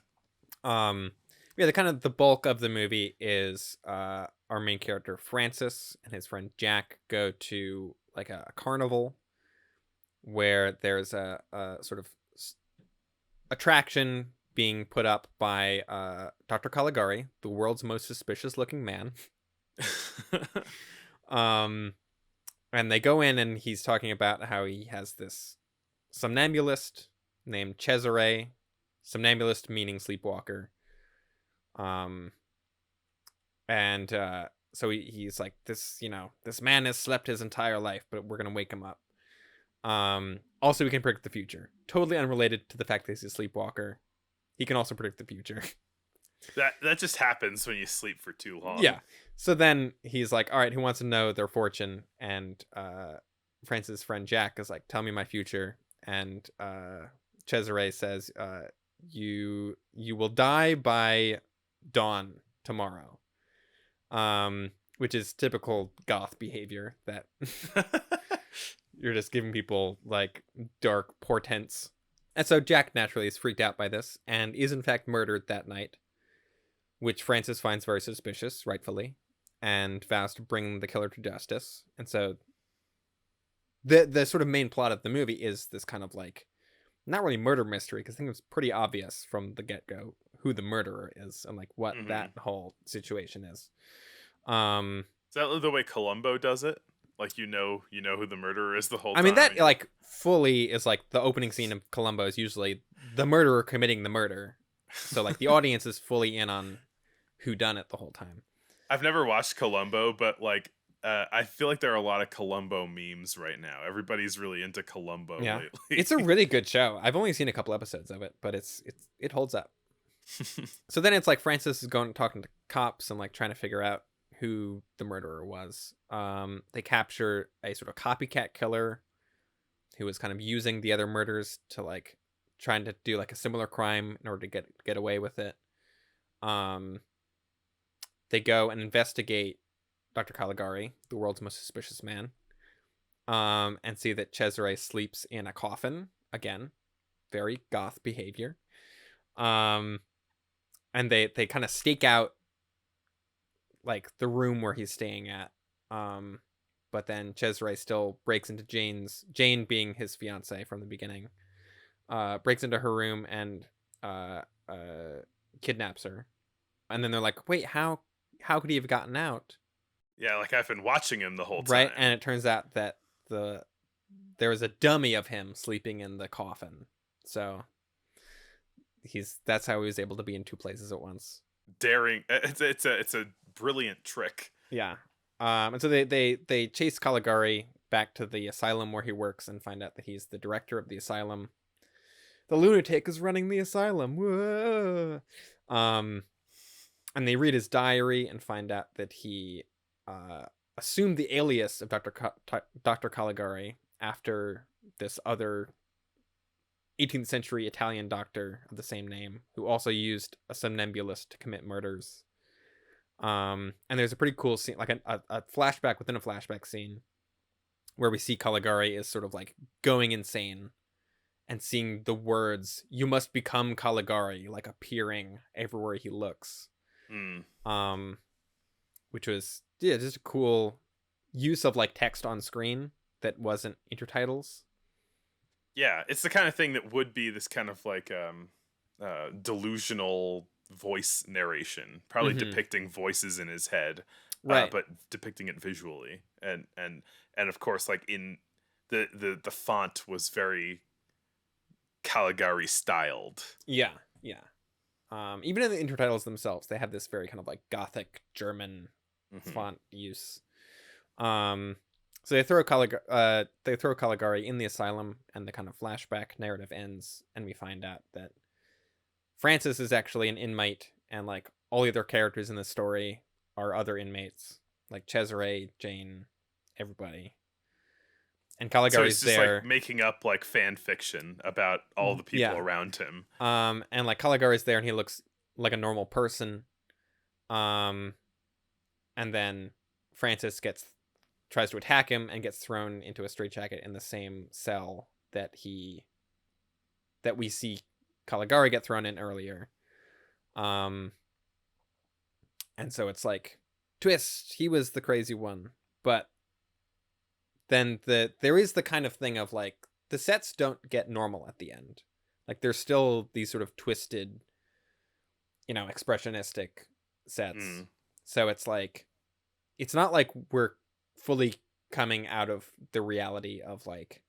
Um. Yeah. The kind of the bulk of the movie is our main character Francis and his friend Jack go to like a carnival where there's a sort of attraction being put up by Dr. Caligari, the world's most suspicious looking man. Um, and they go in and he's talking about how he has this somnambulist named Cesare, somnambulist meaning sleepwalker. Um, and so he's like, this man has slept his entire life, but we're gonna wake him up. Also, he can predict the future. Totally unrelated to the fact that he's a sleepwalker. He can also predict the future. That just happens when you sleep for too long. Yeah. So then he's like, all right, who wants to know their fortune? And Francis' friend Jack is like, tell me my future. And Cesare says, you will die by dawn tomorrow. Which is typical goth behavior, that you're just giving people like dark portents. And so Jack naturally is freaked out by this and is in fact murdered that night, which Francis finds very suspicious, rightfully, and vows to bring the killer to justice. And so the sort of main plot of the movie is this kind of like, not really murder mystery, because I think it's pretty obvious from the get-go who the murderer is and like what that whole situation is. Is that the way Columbo does it? Like, you know who the murderer is the whole time. I mean, that like fully is like the opening scene of Columbo is usually the murderer committing the murder. So like the audience is fully in on who done it the whole time. I've never watched Columbo, but like I feel like there are a lot of Columbo memes right now. Everybody's really into Columbo lately. It's a really good show. I've only seen a couple episodes of it, but it holds up. So then it's like Francis is going talking to cops and like trying to figure out who the murderer was. They capture a sort of copycat killer who was kind of using the other murders to like trying to do like a similar crime in order to get away with it. They go and investigate Dr. Caligari, the world's most suspicious man, and see that Cesare sleeps in a coffin again. Very goth behavior. And they kind of stake out like the room where he's staying at. But then Cesare still breaks into Jane being his fiance from the beginning, breaks into her room and kidnaps her, and then they're like, wait, how could he have gotten out? Yeah, like I've been watching him the whole time. Right, and it turns out that there was a dummy of him sleeping in the coffin, so that's how he was able to be in two places at once. Daring, it's a brilliant trick. Yeah. And so they chase Caligari back to the asylum where he works and find out that he's the director of the asylum. The lunatic is running the asylum. Whoa. And they read his diary and find out that he assumed the alias of Dr. Caligari after this other 18th century Italian doctor of the same name who also used a somnambulist to commit murders. And there's a pretty cool scene, like a flashback within a flashback scene where we see Caligari is sort of like going insane and seeing the words, "You must become Caligari," like appearing everywhere he looks. Which was, yeah, just a cool use of like text on screen that wasn't intertitles. Yeah, it's the kind of thing that would be this kind of like delusional voice narration, probably depicting voices in his head, right? But depicting it visually, and of course, like in the font was very Caligari styled. Yeah. Even in the intertitles themselves, they have this very kind of like Gothic German font use. So they throw Caligari in the asylum, and the kind of flashback narrative ends, and we find out that Francis is actually an inmate, and like all the other characters in the story are other inmates, like Cesare, Jane, everybody. And Caligari's so he's just there, like making up like fan fiction about all the people around him. And like Caligari's there, and he looks like a normal person. And then Francis tries to attack him and gets thrown into a straitjacket in the same cell that we see Caligari get thrown in earlier. And so it's like, twist, he was the crazy one. But then there is the kind of thing of like, the sets don't get normal at the end. Like there's still these sort of twisted, expressionistic sets. So it's like, it's not like we're fully coming out of the reality of like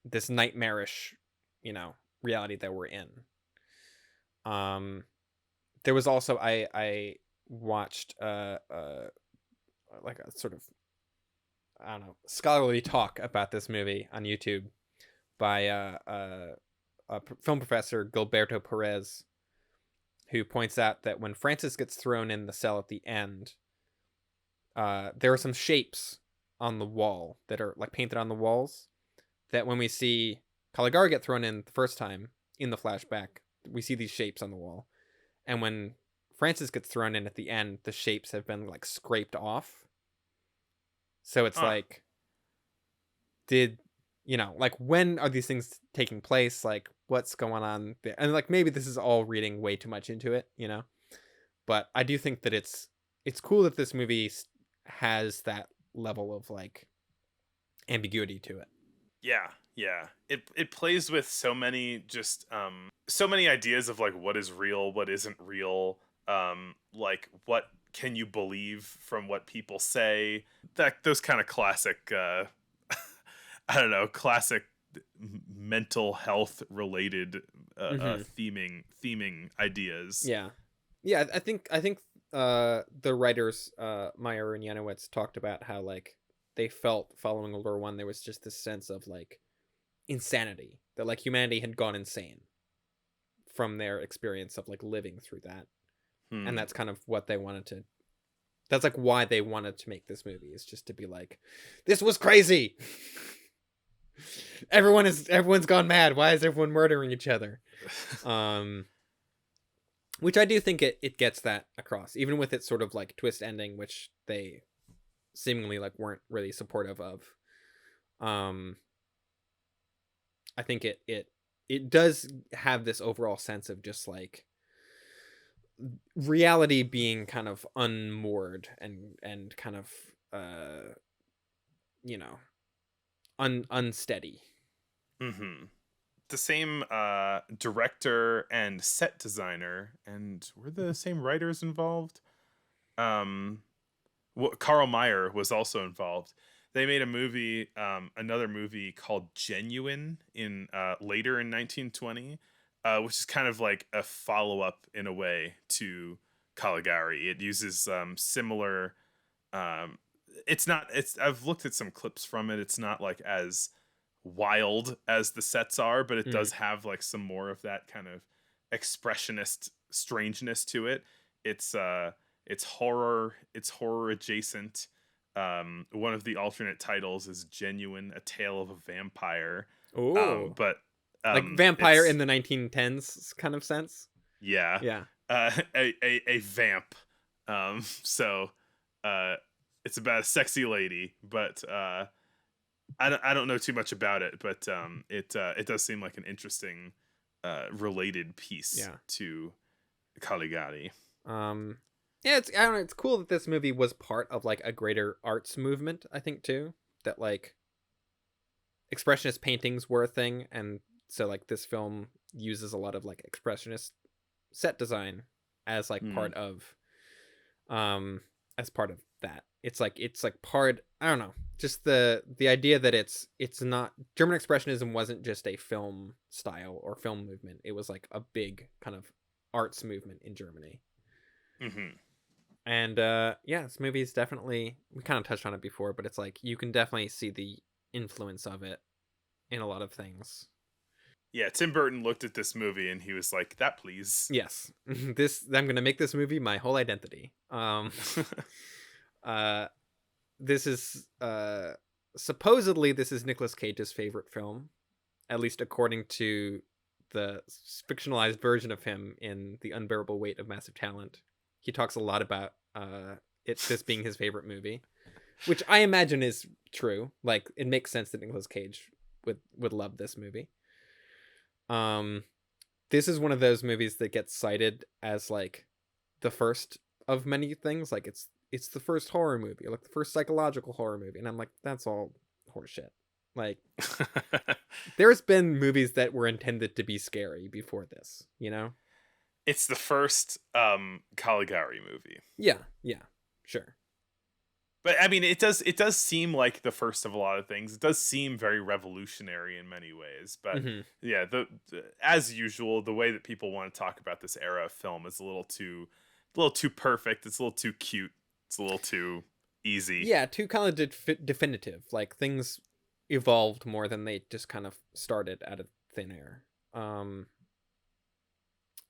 this nightmarish, reality that we're in. There was also, I watched like a sort of, I don't know, scholarly talk about this movie on YouTube by a film professor, Gilberto Perez, who points out that when Francis gets thrown in the cell at the end, there are some shapes on the wall that are like painted on the walls that when we see Caligari get thrown in the first time in the flashback, we see these shapes on the wall. And when Francis gets thrown in at the end, the shapes have been like scraped off. So it's like, like when are these things taking place? Like what's going on there? And like, maybe this is all reading way too much into it, but I do think that it's cool that this movie has that level of like ambiguity to it. Yeah. It plays with so many so many ideas of like what is real, what isn't real, like what can you believe from what people say, that those kind of classic I don't know, classic mental health related theming ideas. Yeah, I think the writers Meyer and Janowitz talked about how like they felt following World War I there was just this sense of like insanity, that like humanity had gone insane from their experience of like living through that. And that's kind of what they wanted to, that's like why they wanted to make this movie, is just to be like, this was crazy. Everyone's gone mad. Why is everyone murdering each other? Which I do think it gets that across, even with its sort of like twist ending, which they seemingly like weren't really supportive of. I think it does have this overall sense of just like reality being kind of unmoored and kind of unsteady. the same director and set designer, and were the same writers involved? Um, Carl Meyer was also involved. They made a movie, another movie called Genuine in later in 1920, which is kind of like a follow up in a way to Caligari. It uses similar. Um, it's not. It's. I've looked at some clips from it. It's not like as wild as the sets are, but it Mm. does have like some more of that kind of expressionist strangeness to it. It's horror. It's horror adjacent. One of the alternate titles is Genuine: A Tale of a Vampire. Oh, But like vampire it's in the 1910s kind of sense. yeah, Yeah. a vamp. So uh, it's about a sexy lady, but I don't know too much about it, but it does seem like an interesting related piece Yeah. to Caligari. Yeah, I don't know, it's cool that this movie was part of like a greater arts movement, I think too. That like expressionist paintings were a thing, and so like this film uses a lot of like expressionist set design as like Hmm. part of as part of that. It's like part, I don't know, just the idea that it's not, German expressionism wasn't just a film style or film movement. It was like a big kind of arts movement in Germany. Mm-hmm. And yeah, this movie is definitely, we kind of touched on it before, but it's like you can definitely see the influence of it in a lot of things. Yeah, Tim Burton looked at this movie and he was like, "That please." Yes. This, I'm gonna make this movie my whole identity. Uh this is supposedly this is Nicolas Cage's favorite film, at least according to the fictionalized version of him in The Unbearable Weight of Massive Talent. He talks a lot about this being his favorite movie, which I imagine is true. Like, it makes sense that Nicolas Cage would love this movie. This is one of those movies that gets cited as like the first of many things. Like it's the first horror movie, like the first psychological horror movie, and I'm like, that's all horseshit. Like, there's been movies that were intended to be scary before this, you know? It's the first Caligari movie. Yeah, sure. But I mean, it does seem like the first of a lot of things. It does seem very revolutionary in many ways. But Mhm. yeah, the as usual, the way that people want to talk about this era of film is a little too perfect. It's a little too cute. It's a little too easy. Yeah, too kind of definitive. Like, things evolved more than they just kind of started out of thin air.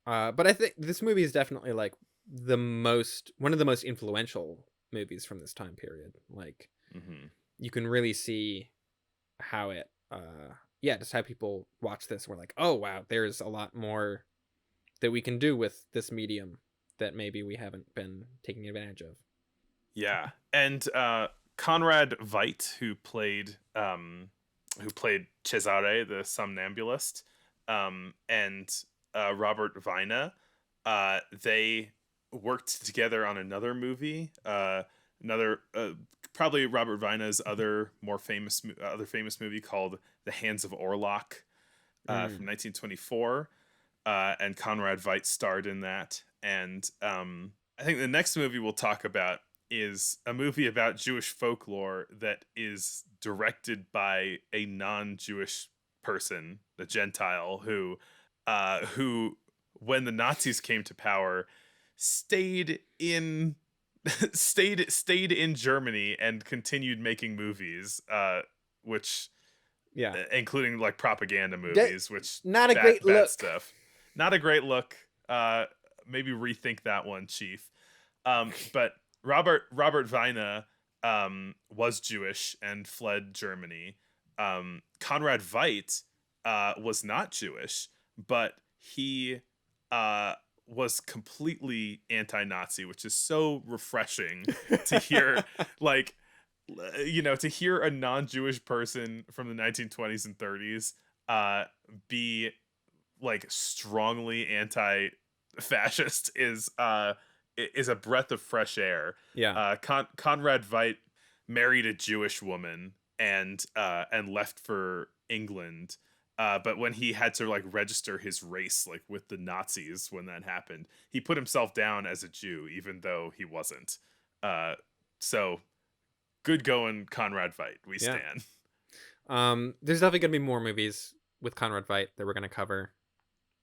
But I think this movie is definitely like one of the most influential movies from this time period. Like, Mm-hmm. you can really see how it just how people watch this and we're like, oh wow, there's a lot more that we can do with this medium that maybe we haven't been taking advantage of. Yeah, and Conrad Veidt, who played Cesare, the somnambulist, and Robert Vina, they worked together on another movie, probably Robert Vina's other famous movie called The Hands of Orlok, from 1924, and Conrad Veidt starred in that. And I think the next movie we'll talk about is a movie about Jewish folklore that is directed by a non-Jewish person, a Gentile, who when the Nazis came to power, stayed in Germany and continued making movies, which including like propaganda movies, which not a great look. Stuff. Not a great look. Maybe rethink that one, Chief. But Robert Vina was Jewish and fled Germany. Conrad Veidt was not Jewish, but he was completely anti-Nazi, which is so refreshing to hear. Like, to hear a non-Jewish person from the 1920s and 30s be like strongly anti-fascist is a breath of fresh air. Yeah. Conrad Veidt married a Jewish woman and left for England But when he had to like register his race like with the Nazis when that happened, he put himself down as a Jew even though he wasn't. So good going, Conrad Veidt. We Yeah. stand. There's definitely gonna be more movies with Conrad Veidt that we're gonna cover.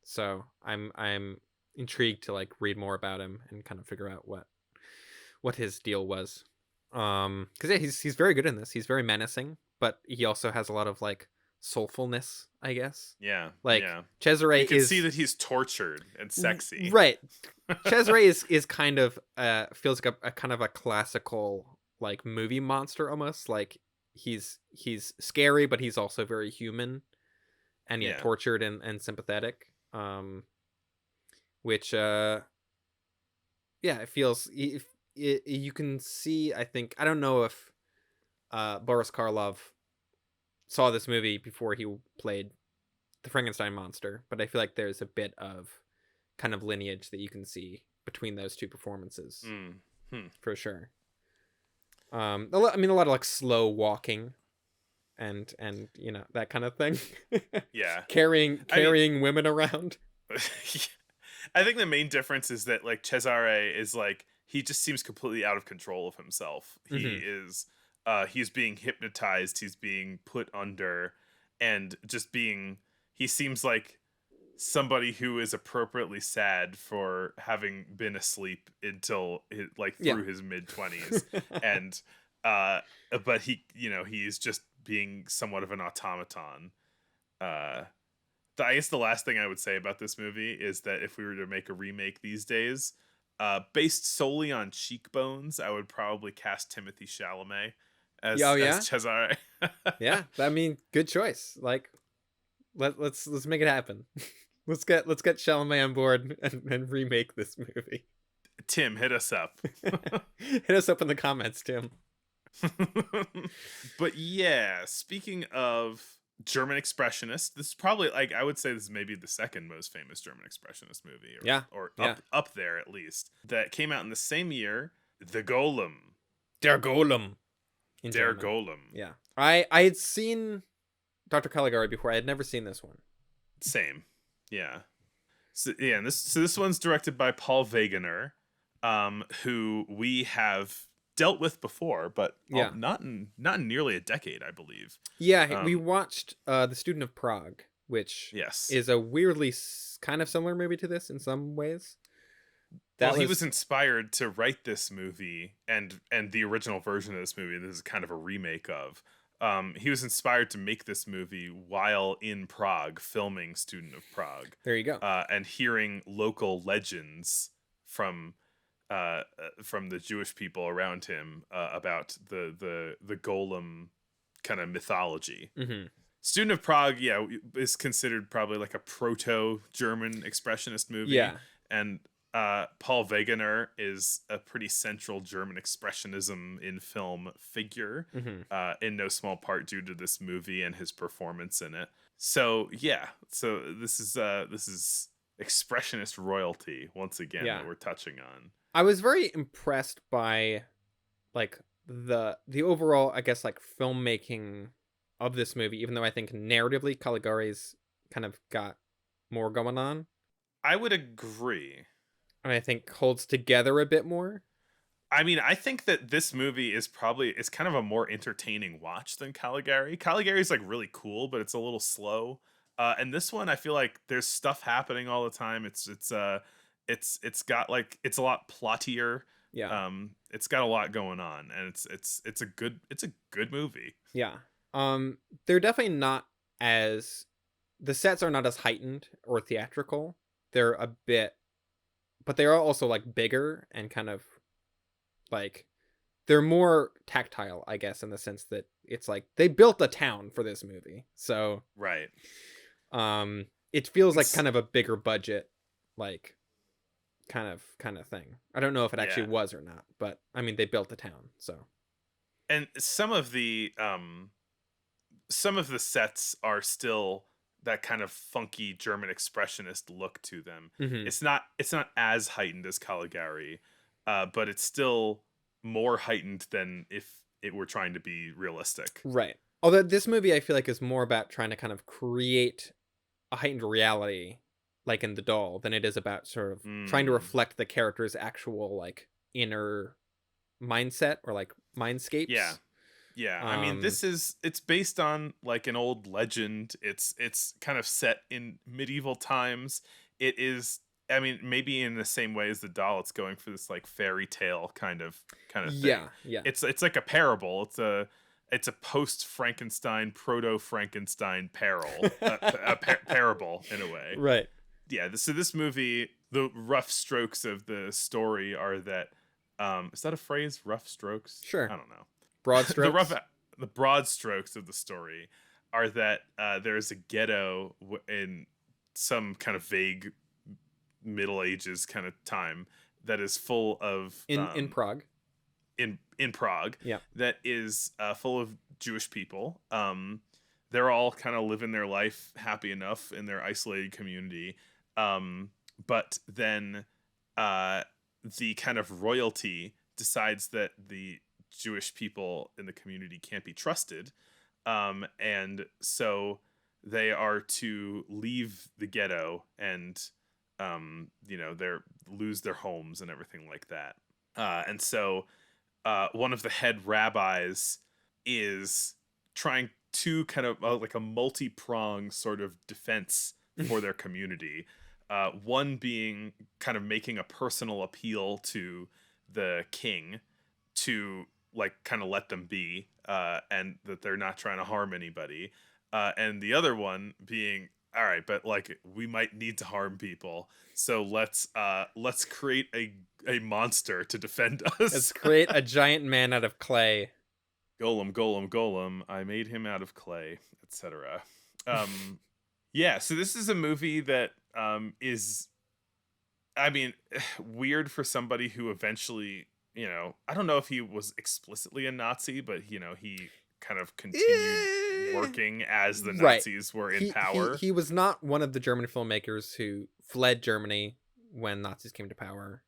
So I'm intrigued to like read more about him and kind of figure out what his deal was. Because yeah, he's very good in this. He's very menacing, but he also has a lot of like soulfulness, I guess. Yeah. Like yeah. Cesare You can is see that he's tortured and sexy. right. Cesare is kind of feels like a kind of a classical like movie monster almost. Like he's scary, but he's also very human and yet Yeah. tortured and sympathetic. Which yeah, it feels you can see. I think I don't know if Boris Karloff saw this movie before he played the Frankenstein monster, but I feel like there's a bit of kind of lineage that you can see between those two performances for sure. I mean, a lot of like slow walking and you know, that kind of thing. Yeah. carrying women around. I think the main difference is that like Cesare is like he just seems completely out of control of himself. He is he's being hypnotized, he's being put under, and just being he seems like somebody who is appropriately sad for having been asleep until like through his mid-20s and but he, you know, he's just being somewhat of an automaton. I guess the last thing I would say about this movie is that if we were to make a remake these days, based solely on cheekbones, I would probably cast Timothy Chalamet as Cesare. Yeah, I mean, good choice. Like, let's make it happen. let's get Chalamet on board and remake this movie. Tim, hit us up. Hit us up in the comments, Tim. But yeah, speaking of German Expressionist, this is probably like I would say this is maybe the second most famous German Expressionist movie, or up there at least. That came out in the same year. The Golem. Der Golem. Der Golem. Yeah, I had seen Dr. Caligari before. I had never seen this one. Same. Yeah. So yeah, and this one's directed by Paul Wegener, who we have dealt with before, but not in nearly a decade, I believe. Yeah, we watched The Student of Prague, which is a weirdly kind of similar movie to this in some ways. He was inspired to write this movie and the original version of this movie. This is kind of a remake of. He was inspired to make this movie while in Prague filming Student of Prague. There you go. And hearing local legends from the Jewish people around him about the golem kind of mythology. Student of Prague, is considered probably like a proto-German expressionist movie. Yeah. And Paul Wegener is a pretty central German expressionism in film figure, in no small part due to this movie and his performance in it. So yeah, this is expressionist royalty once again that we're touching on. I was very impressed by like the overall, I guess, like filmmaking of this movie, even though I think narratively Caligari's kind of got more going on. I would agree. And I think holds together a bit more. I mean, I think that this movie is kind of a more entertaining watch than Caligari. Caligari's like really cool, but it's a little slow. And this one, I feel like there's stuff happening all the time. It's got like, it's a lot plottier. Yeah. It's got a lot going on, and it's a good movie. Yeah. They're definitely not as, the sets are not as heightened or theatrical. They're a bit, but they are also like bigger and kind of like, they're more tactile, I guess, in the sense that it's like they built a town for this movie. So right. It feels like kind of a bigger budget, like kind of thing. I don't know if it actually was or not, but I mean, they built the town. So, and some of the sets are still that kind of funky German expressionist look to them. It's not as heightened as Caligari, but it's still more heightened than if it were trying to be realistic. Right. Although this movie I feel like is more about trying to kind of create a heightened reality, like in The Doll, than it is about sort of trying to Mm. reflect the character's actual like inner mindset or like Yeah. mindscapes. Yeah, I mean, Um, it's based on like an old legend. It's kind of set in medieval times. It is, I mean, maybe in the same way as the doll, it's going for this like fairy tale kind of thing. yeah, yeah, It's like a parable. It's a post Frankenstein, proto Frankenstein parable in a way. right. Yeah, so this movie, the rough strokes of the story are that is that a phrase? Rough strokes? Sure. I don't know. Broad the strokes. the broad strokes of the story are that there's a ghetto in some kind of vague Middle Ages kind of time that is full of In Prague. in Prague Yeah. that is full of Jewish people. They're all kind of living their life happy enough in their isolated community, but then the kind of royalty decides that the Jewish people in the community can't be trusted, and so they are to leave the ghetto and they're lose their homes and everything like that. And so one of the head rabbis is trying to kind of like a multi-pronged sort of defense for their community. One being kind of making a personal appeal to the king to like kind of let them be, and that they're not trying to harm anybody. And the other one being, all right, but like we might need to harm people, so let's create a monster to defend us. Let's create a giant man out of clay. Golem, golem, golem. I made him out of clay, etc. Yeah. So this is a movie that is, I mean, weird for somebody who eventually, I don't know if he was explicitly a Nazi, but he kind of continued working as the Right. Nazis were in power. He was not one of the German filmmakers who fled Germany when Nazis came to power.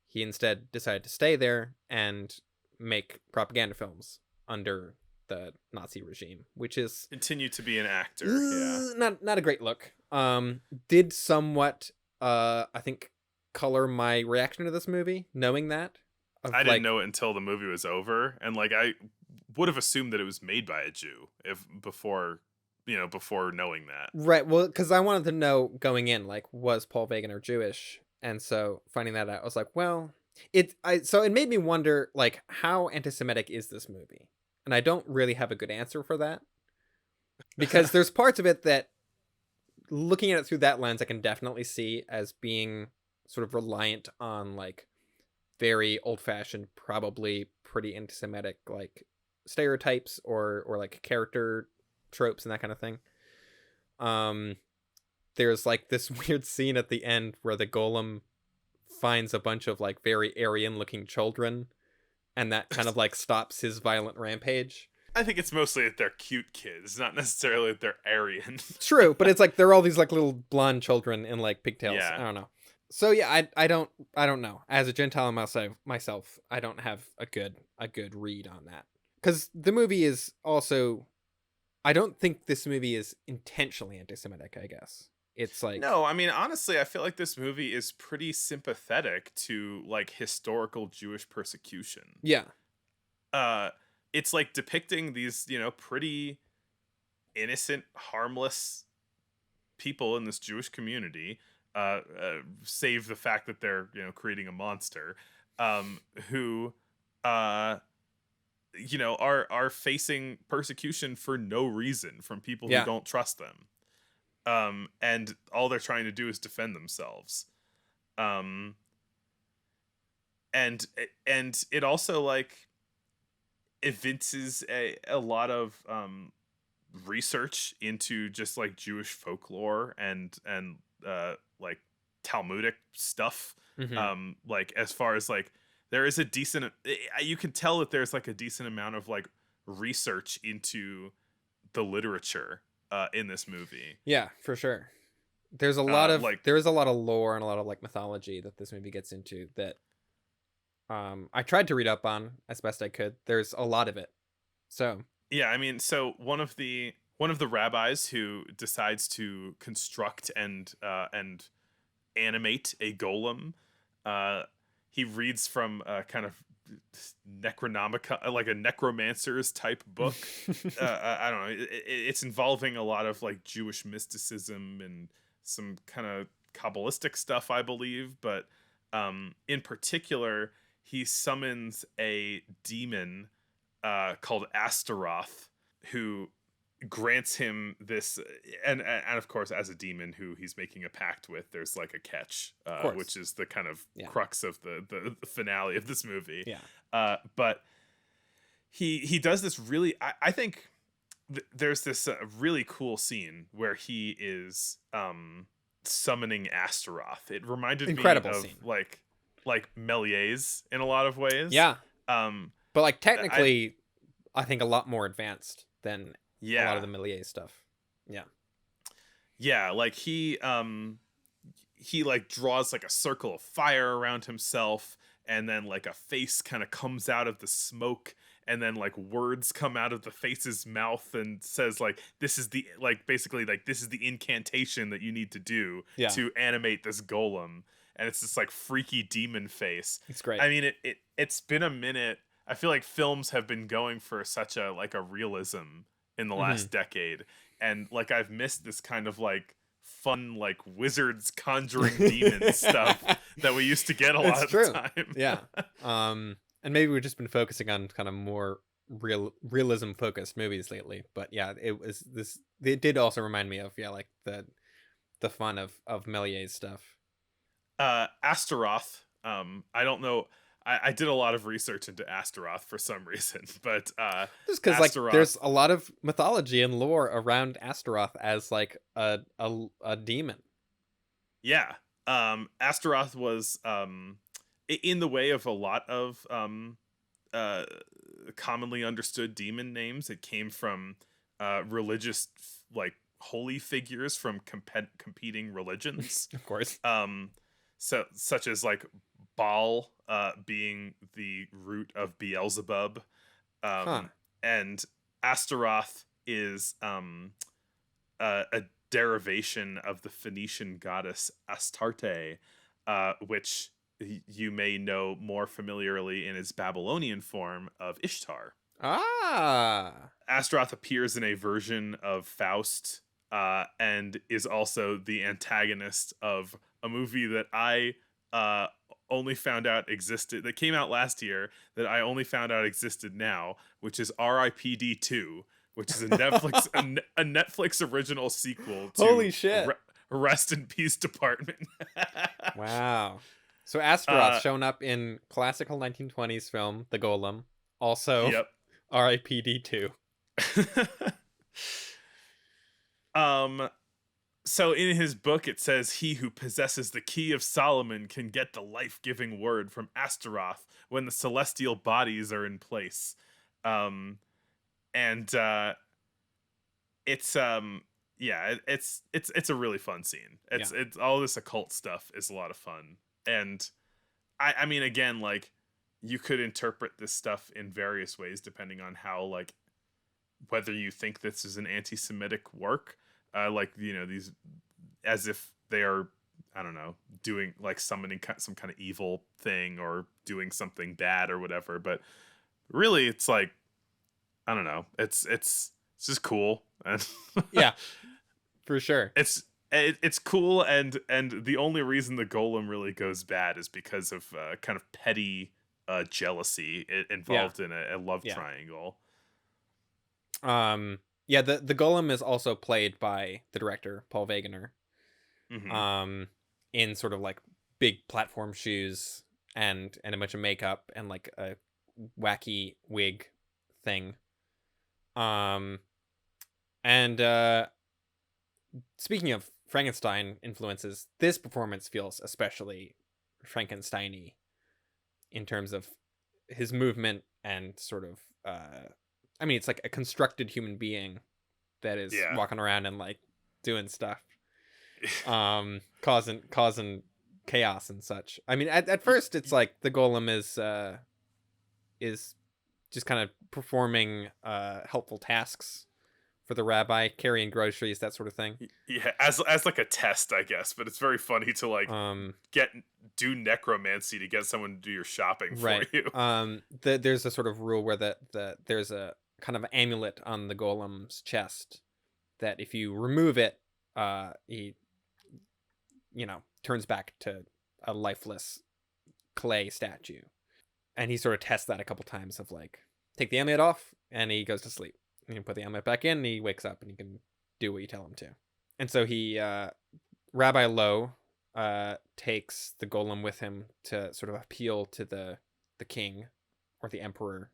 He instead decided to stay there and make propaganda films under the Nazi regime, which is Continue to be an actor. Yeah. not a great look. Did somewhat I think color my reaction to this movie, knowing that. I didn't know it until the movie was over, and like I would have assumed that it was made by a Jew before knowing that. Right. Well, because I wanted to know going in, like, was Paul Wegener Jewish? And so finding that out, I was like, well, so it made me wonder, like, how anti-Semitic is this movie? And I don't really have a good answer for that, because there's parts of it that, looking at it through that lens, I can definitely see as being sort of reliant on like very old-fashioned, probably pretty anti-Semitic like stereotypes or like character tropes and that kind of thing. There's like this weird scene at the end where the golem finds a bunch of like very Aryan looking children, and that kind of like stops his violent rampage. I think it's mostly that they're cute kids, not necessarily that they're Aryan. True, but it's like they're all these like little blonde children in like pigtails. Yeah. I don't know. So yeah, I don't know. As a Gentile myself, I don't have a good read on that, because the movie is also, I don't think this movie is intentionally anti-Semitic. I guess it's like, No, I mean, honestly, I feel like this movie is pretty sympathetic to like historical Jewish persecution. yeah, It's like depicting these, pretty innocent, harmless people in this Jewish community, save the fact that they're, creating a monster, who, are facing persecution for no reason from people who Yeah. don't trust them. And all they're trying to do is defend themselves. And it also like evinces a lot of research into just like Jewish folklore and like Talmudic stuff. Mhm. Like as far as like there is a decent, you can tell that there's like a decent amount of like research into the literature in this movie. Yeah, for sure. There's a lot of like- there is a lot of lore and a lot of like mythology that this movie gets into that I tried to read up on as best I could. There's a lot of it. So Yeah, I mean, so one of the rabbis who decides to construct and animate a golem, uh, he reads from a kind of necronomica, like a necromancer's type book. I don't know. It's involving a lot of like Jewish mysticism and some kind of kabbalistic stuff, I believe. But in particular, he summons a demon called Astaroth, who grants him this, and of course, as a demon who he's making a pact with, there's like a catch, Of course. which is the kind of Yeah. crux of the finale of this movie. Yeah. But he does this really, I think there's this really cool scene where he is summoning Astaroth. It reminded Incredible me of scene. like Méliès in a lot of ways. Yeah. Um, But like technically, I think a lot more advanced than yeah. a lot of the Méliès stuff. Yeah. Yeah, like he like draws like a circle of fire around himself, and then like a face kind of comes out of the smoke, and then like words come out of the face's mouth and says like, this is the, like, basically like, this is the incantation that you need to do Yeah. to animate this golem. And it's this like freaky demon face. It's great. I mean, it's been a minute. I feel like films have been going for such a like a realism in the last decade, and like I've missed this kind of like fun like wizards conjuring demons stuff that we used to get a lot of the time. Yeah. And maybe we've just been focusing on kind of more realism focused movies lately. But yeah, it did also remind me of like the fun of Méliès stuff. Astaroth. I don't know. I did a lot of research into Astaroth for some reason, but just because like there's a lot of mythology and lore around Astaroth as like a demon. Yeah. Astaroth was in the way of a lot of commonly understood demon names. It came from religious like holy figures from competing religions. Of course. So such as like Baal being the root of Beelzebub, and Astaroth is a derivation of the Phoenician goddess Astarte, which you may know more familiarly in its Babylonian form of Ishtar. Astaroth appears in a version of Faust, and is also the antagonist of a movie that I only found out existed, that came out last year, that I only found out existed now, which is R.I.P.D. 2, which is a Netflix a Netflix original sequel to Holy shit. Rest in Peace Department. Wow. So Astaroth shown up in classical 1920s film The Golem, also Yep. R.I.P.D. 2. So in his book it says, he who possesses the key of Solomon can get the life-giving word from Astaroth when the celestial bodies are in place. And it's a really fun scene. It's all this occult stuff is a lot of fun. And I mean, again, like, you could interpret this stuff in various ways depending on how, like, whether you think this is an anti-Semitic work, like, you know, these, as if they are, I don't know, doing like summoning some kind of evil thing or doing something bad or whatever. But really, it's like, I don't know, it's just cool. Yeah, for sure. It's cool, and the only reason the golem really goes bad is because of kind of petty jealousy involved in a love triangle. Yeah, the golem is also played by the director Paul Wegener, in sort of like big platform shoes and a bunch of makeup and like a wacky wig thing. And speaking of Frankenstein influences, this performance feels especially Frankenstein-y in terms of his movement and sort of I mean, it's like a constructed human being that is walking around and like doing stuff, causing chaos and such. I mean, at first it's like the golem is just kind of performing helpful tasks for the rabbi, carrying groceries, that sort of thing. Yeah, as like a test, I guess, but it's very funny to like do necromancy to get someone to do your shopping Right. for you. There's a sort of rule where there's a kind of amulet on the golem's chest that if you remove it, he, turns back to a lifeless clay statue. And he sort of tests that a couple times of like, take the amulet off, and he goes to sleep. And you put the amulet back in, and he wakes up, and he can do what you tell him to. And so Rabbi Lowe takes the golem with him to sort of appeal to the king or the emperor,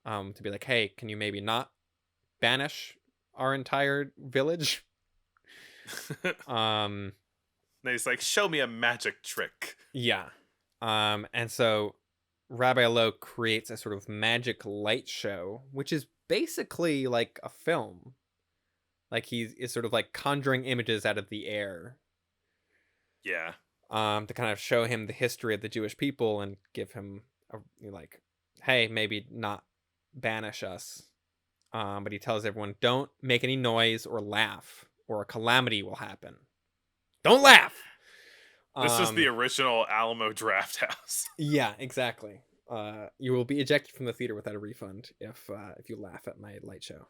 to be like, hey, can you maybe not banish our entire village? And he's like, show me a magic trick. Yeah. And so Rabbi Lowe creates a sort of magic light show, which is basically like a film. Like he is sort of like conjuring images out of the air. Yeah. To kind of show him the history of the Jewish people and give him like, hey, maybe not banish us. But he tells everyone, don't make any noise or laugh, or a calamity will happen. Don't laugh. This is the original Alamo Draft House. Yeah, exactly. You will be ejected from the theater without a refund if you laugh at my light show.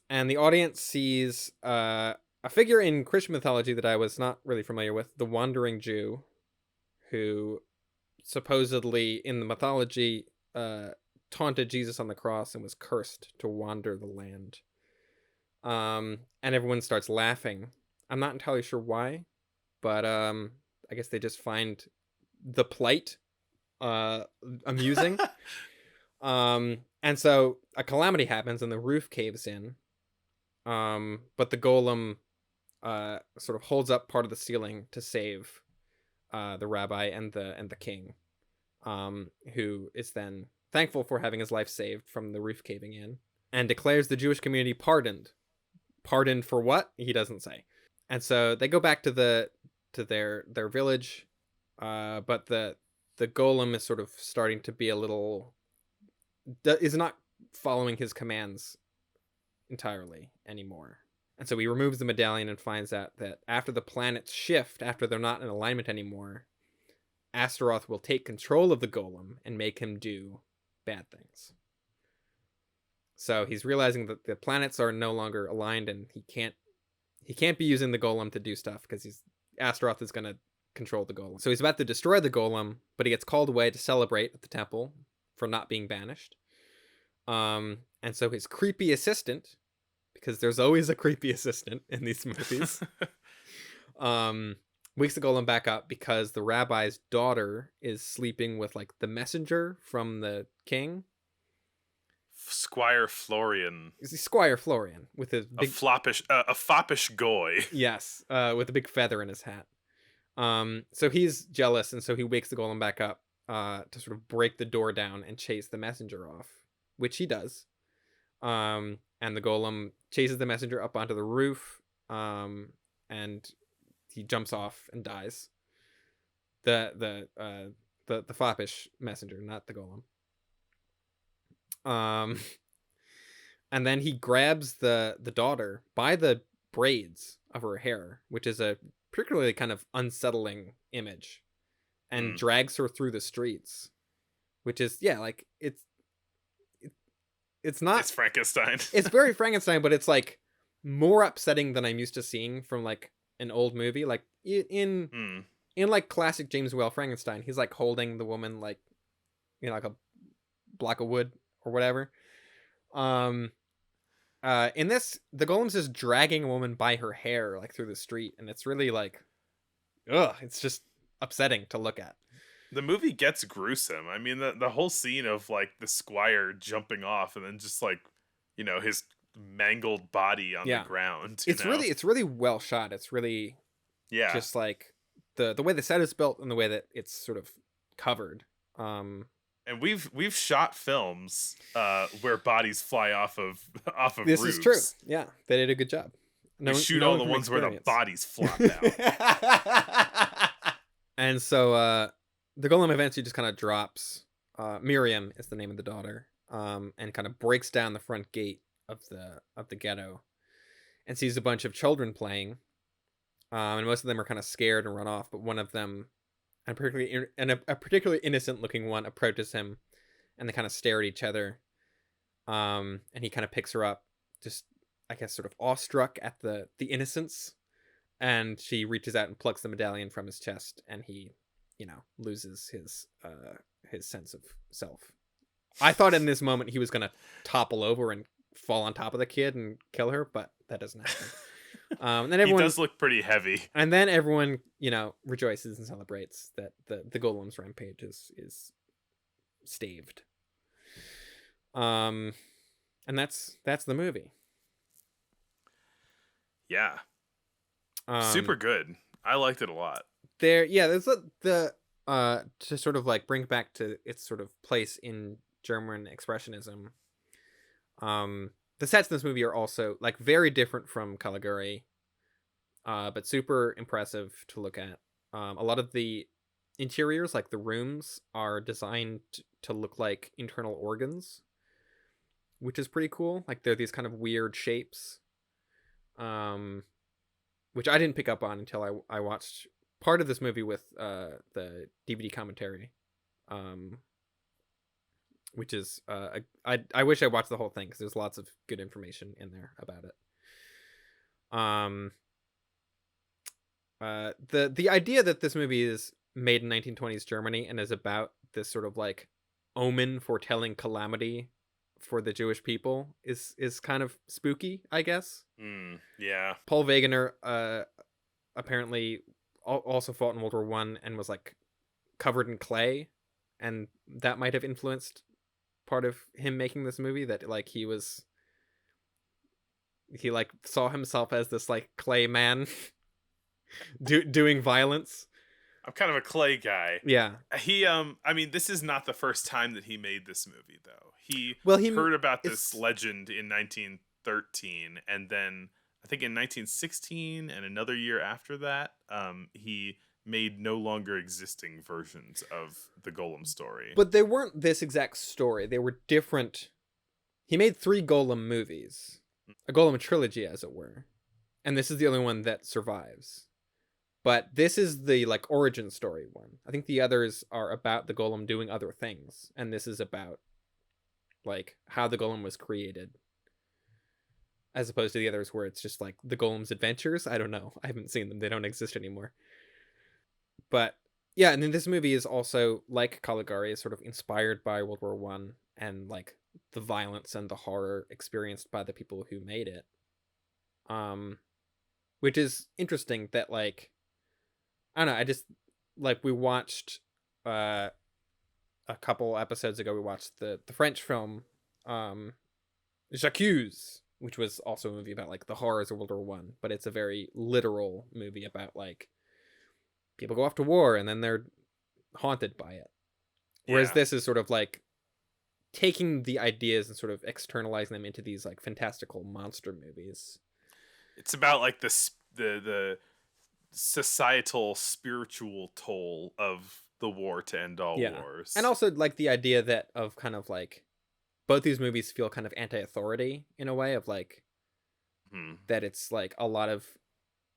And the audience sees a figure in Christian mythology that I was not really familiar with, the Wandering Jew, who supposedly in the mythology taunted Jesus on the cross and was cursed to wander the land. And everyone starts laughing. I'm not entirely sure why, but I guess they just find the plight amusing. And so a calamity happens and the roof caves in. But the golem sort of holds up part of the ceiling to save the rabbi and the king, who is then thankful for having his life saved from the roof caving in, and declares the Jewish community pardoned. Pardoned for what? He doesn't say. And so they go back to their village, but the golem is sort of starting to be is not following his commands entirely anymore. And so he removes the medallion and finds out that after the planets shift, after they're not in alignment anymore, Astaroth will take control of the golem and make him do bad things. So he's realizing that the planets are no longer aligned, and he can't be using the golem to do stuff because Astaroth is going to control the golem. So he's about to destroy the golem, but he gets called away to celebrate at the temple for not being banished. And so his creepy assistant, because there's always a creepy assistant in these movies, wakes the golem back up because the rabbi's daughter is sleeping with like the messenger from the king. Squire Florian with his big a foppish goy. Yes, with a big feather in his hat. So he's jealous, and so he wakes the golem back up to sort of break the door down and chase the messenger off, which he does. And the golem chases the messenger up onto the roof, and he jumps off and dies. The foppish messenger, not the golem. And then he grabs the daughter by the braids of her hair, which is a particularly kind of unsettling image, and drags her through the streets, which is like it's not, it's Frankenstein. It's very Frankenstein, but it's like more upsetting than I'm used to seeing from like an old movie. Like in like classic James Whale Frankenstein, he's like holding the woman like like a block of wood or whatever. In this, the golem's just dragging a woman by her hair like through the street, and it's really like, it's just upsetting to look at. The movie gets gruesome. I mean, the whole scene of like the squire jumping off and then just like, his mangled body on the ground. It's really well shot. It's really just like the way the set is built and the way that it's sort of covered. And we've shot films where bodies fly off of this roofs. Is true. Yeah, they did a good job. We shoot all the ones where the bodies flop out. And so the golem eventually just kind of drops. Miriam is the name of the daughter. and kind of breaks down the front gate of the ghetto and sees a bunch of children playing. And most of them are kind of scared and run off, but one of them, and a particularly innocent looking one, approaches him, and they kind of stare at each other. And he kind of picks her up, just I guess sort of awestruck at the innocence, and she reaches out and plucks the medallion from his chest, and he, loses his sense of self. I thought in this moment he was gonna topple over and fall on top of the kid and kill her, but that doesn't happen. And then He everyone does look pretty heavy. and then everyone, rejoices and celebrates that the golem's rampage is staved. And that's the movie. Yeah. Super good. I liked it a lot. There's the to sort of like bring back to its sort of place in German Expressionism. The sets in this movie are also like very different from Caligari, but super impressive to look at. A lot of the interiors, like the rooms, are designed to look like internal organs, which is pretty cool. Like they're these kind of weird shapes, which I didn't pick up on until I watched part of this movie with the DVD commentary, which is I wish I watched the whole thing because there's lots of good information in there about it. The idea that this movie is made in 1920s Germany and is about this sort of like omen foretelling calamity for the Jewish people is kind of spooky, I guess. Yeah. Paul Wegener apparently also fought in World War I and was like covered in clay, and that might have influenced part of him making this movie, that like he like saw himself as this like clay man doing violence. I'm kind of a clay guy. Yeah. He I mean, this is not the first time that he made this movie though. He heard about this legend in 1913, and then I think in 1916 and another year after that, he made no longer existing versions of the Golem story. But they weren't this exact story. They were different. He made 3 Golem movies, a Golem trilogy, as it were, and this is the only one that survives. But this is the like origin story one. I think the others are about the Golem doing other things, and this is about like how the Golem was created, as opposed to the others where it's just like the Golem's adventures. I don't know. I haven't seen them. They don't exist anymore. But yeah, and then this movie is also, like Caligari, is sort of inspired by World War One and like the violence and the horror experienced by the people who made it. Which is interesting that like, I don't know, I just like we watched a couple episodes ago, we watched the French film J'accuse, which was also a movie about like the horrors of World War One, but it's a very literal movie about like people go off to war and then they're haunted by it. Whereas this is sort of like taking the ideas and sort of externalizing them into these like fantastical monster movies. It's about like the societal spiritual toll of the war to end all wars. And also like the idea that of kind of like both these movies feel kind of anti-authority in a way of like that it's like a lot of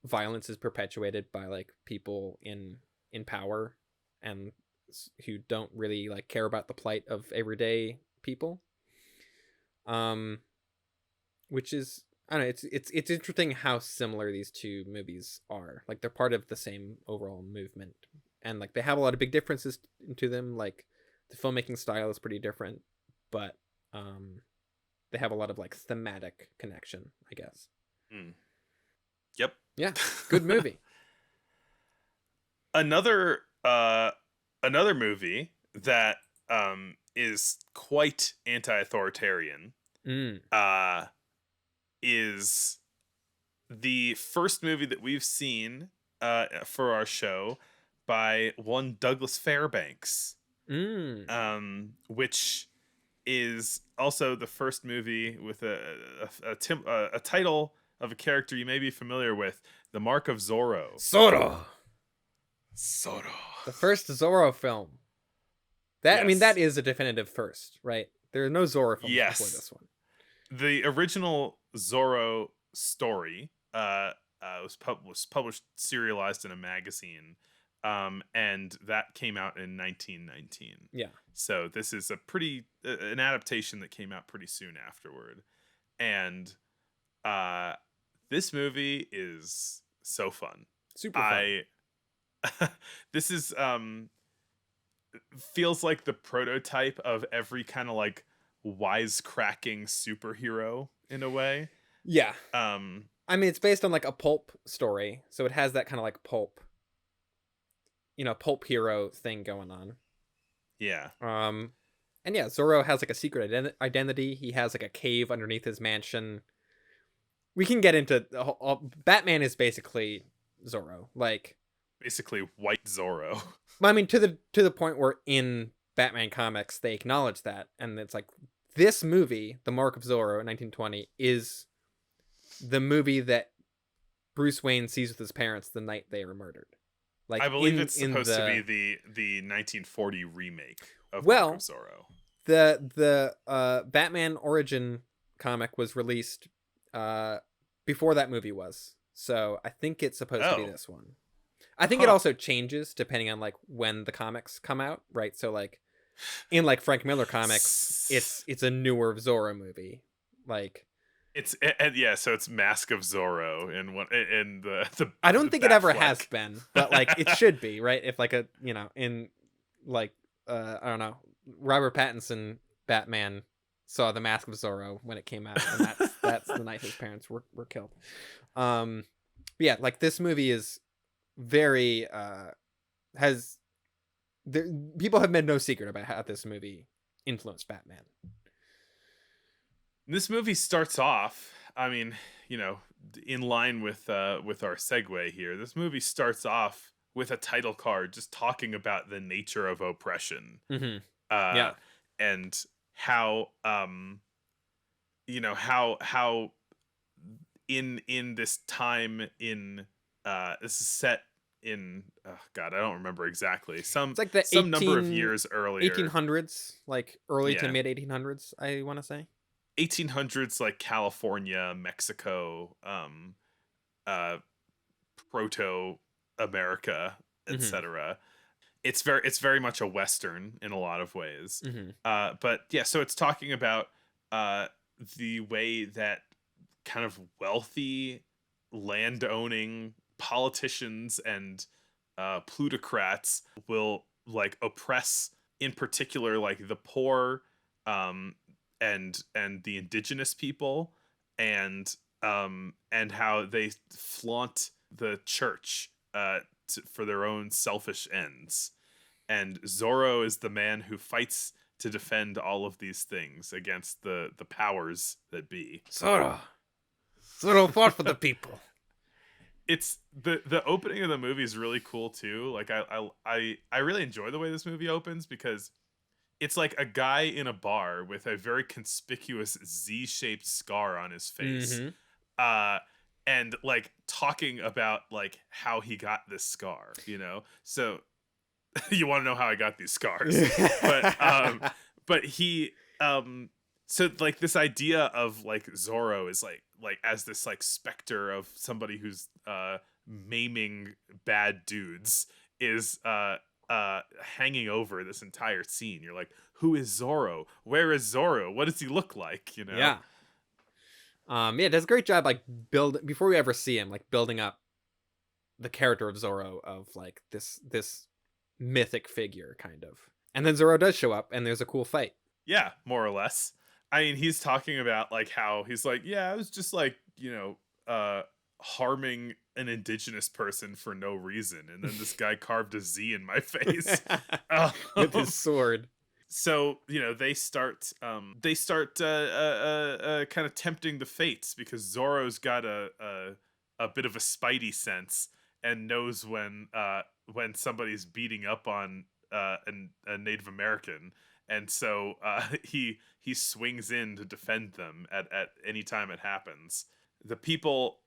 violence is perpetuated by like people in power and who don't really like care about the plight of everyday people. Which is, I don't know, it's interesting how similar these two movies are. Like they're part of the same overall movement, and like they have a lot of big differences to them. Like the filmmaking style is pretty different, but they have a lot of like thematic connection, I guess. Yep. Yeah, good movie. Another movie that is quite anti-authoritarian is the first movie that we've seen for our show by one Douglas Fairbanks, which is also the first movie with a title of a character you may be familiar with, The Mark of Zorro. Zorro. Zorro. The first Zorro film. That, yes. I mean, that is a definitive first, right? There are no Zorro films before Yes. this one. The original Zorro story was published serialized in a magazine, and that came out in 1919. Yeah. So this is an adaptation that came out pretty soon afterward, and this movie is so fun. Super fun. This is feels like the prototype of every kind of like wisecracking superhero in a way. Yeah. Um I mean, it's based on like a pulp story, so it has that kind of like pulp, pulp hero thing going on. yeah. And yeah, Zorro has like a secret identity. He has like a cave underneath his mansion. We can get into Batman is basically Zorro. Like, Basically white Zorro. I mean, to the point where in Batman comics they acknowledge that, and it's like this movie, The Mark of Zorro in 1920, is the movie that Bruce Wayne sees with his parents the night they were murdered. Like, I believe it's supposed to be the 1940 remake of Mark of Zorro. The Batman origin comic was released before that movie was. So I think it's supposed to be this one. I think it also changes depending on like when the comics come out, right? So like in like Frank Miller comics, it's a newer Zorro movie. Like so it's Mask of Zorro and the I don't think it ever has Batfleck. been, but like it should be, right? If like in like I don't know, Robert Pattinson Batman saw the Mask of Zorro when it came out, and that's the night his parents were killed. But yeah, like this movie is very people have made no secret about how this movie influenced Batman. This movie starts off, I mean, in line with our segue here. This movie starts off with a title card just talking about the nature of oppression. Mm-hmm. And how how in this time in this is set in I don't remember exactly. It's like some number of years earlier. 1800s, like early to mid 1800s, I want to say. 1800s, like California, Mexico, proto America, etc. It's very much a Western in a lot of ways. But yeah, so it's talking about the way that kind of wealthy land-owning politicians and plutocrats will like oppress, in particular, like the poor, and the indigenous people, and how they flaunt the church for their own selfish ends. And Zorro is the man who fights to defend all of these things against the powers that be. Zorro fought for the people. It's the opening of the movie is really cool too. Like I really enjoy the way this movie opens, because it's like a guy in a bar with a very conspicuous Z-shaped scar on his face. And like talking about like how he got this scar, So you want to know how I got these scars. But he so like this idea of like Zorro is like as this like specter of somebody who's maiming bad dudes is hanging over this entire scene. You're like, who is Zorro? Where is Zorro? What does he look like? Yeah. It does a great job like before we ever see him, like building up the character of Zorro, of like this mythic figure kind of. And then Zorro does show up and there's a cool fight. Yeah, more or less. I mean, he's talking about like how he's like, yeah, I was just like, harming an indigenous person for no reason, and then this guy carved a Z in my face with his sword. So they start kind of tempting the fates, because Zorro's got a bit of a spidey sense and knows when somebody's beating up on a Native American, and so he swings in to defend them at any time it happens.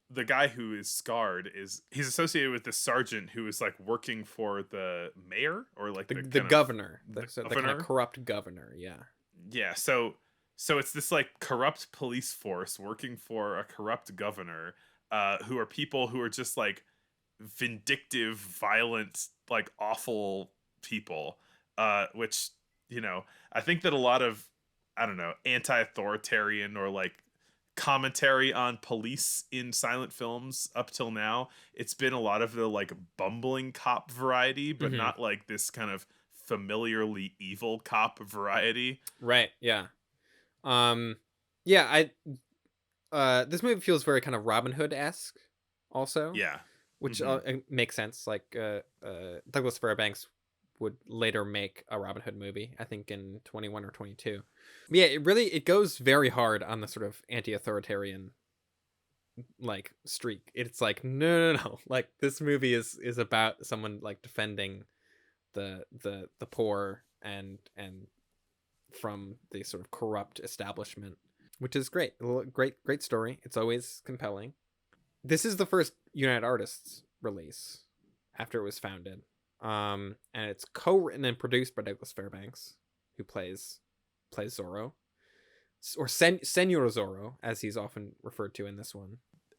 The guy who is scarred he's associated with this sergeant who is like working for the mayor, or like the governor, the kind of corrupt governor. Yeah, so it's this like corrupt police force working for a corrupt governor, who are people who are just like vindictive, violent, like awful people. Which, you know, I think that a lot of, I don't know, anti-authoritarian or like commentary on police in silent films up till now, it's been a lot of the like bumbling cop variety, but Hmm. not like this kind of familiarly evil cop variety. Right. Yeah. Um. Yeah. This movie feels very kind of Robin Hood esque, also, Yeah. which Hmm. makes sense. Like, Douglas Fairbanks would later make a Robin Hood movie, I think in 21 or 22. Yeah, it goes very hard on the sort of anti-authoritarian like streak. It's like no. Like this movie is about someone like defending the poor and from the sort of corrupt establishment, which is great. Great story. It's always compelling. This is the first United Artists release after it was founded. And it's co-written and produced by Douglas Fairbanks, who plays Zorro, or Senor Zorro, as he's often referred to in this one.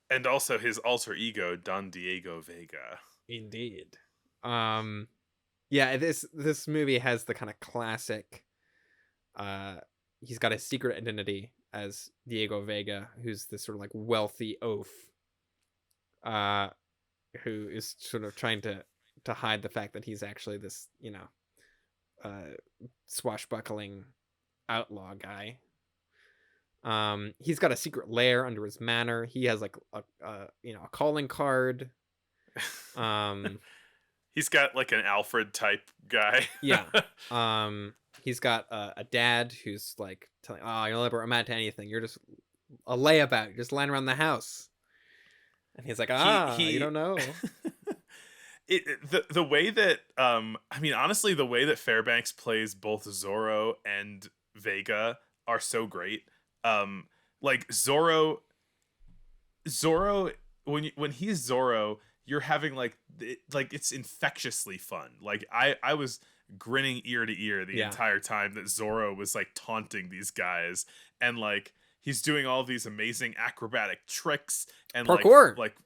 And also his alter ego, Don Diego Vega. Indeed. Yeah, this movie has the kind of classic. He's got a secret identity as Diego Vega, who's this sort of like wealthy oaf, uh, who is sort of trying to hide the fact that he's actually this, swashbuckling outlaw guy. He's got a secret lair under his manor. He has like a calling card. Um, He's got like an Alfred type guy. yeah. He's got a dad who's like telling, "Oh, you'll never amount to anything. You're just a layabout. You're just lying around the house." And he's like, you don't know." The way that I mean, honestly, the way that Fairbanks plays both Zorro and Vega are so great. Like Zorro when he's Zorro, you're having like it's infectiously fun. Like I was grinning ear to ear the Yeah. entire time that Zorro was like taunting these guys, and like he's doing all these amazing acrobatic tricks and Parkour. like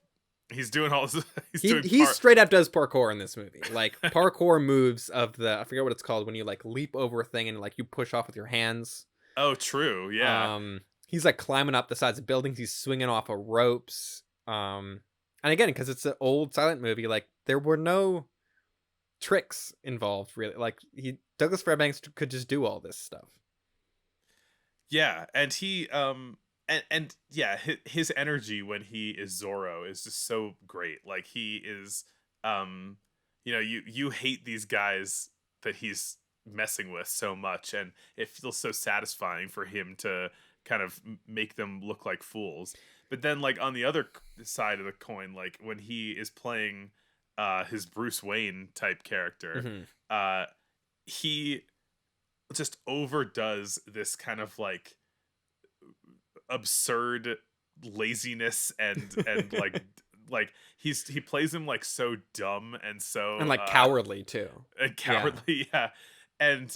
he's doing all this. He straight up does parkour in this movie. Like parkour moves of I forget what it's called when you like leap over a thing and like you push off with your hands. Oh, true. Yeah. He's like climbing up the sides of buildings. He's swinging off of ropes. And again, because it's an old silent movie, like there were no tricks involved really. Like Douglas Fairbanks could just do all this stuff. Yeah, and he and yeah, his energy when he is Zorro is just so great. Like he is you hate these guys that he's messing with so much, and it feels so satisfying for him to kind of make them look like fools. But then like on the other side of the coin, like when he is playing his Bruce Wayne type character, he just overdoes this kind of like absurd laziness and like he plays him like so dumb and so And like cowardly too. And cowardly, yeah. And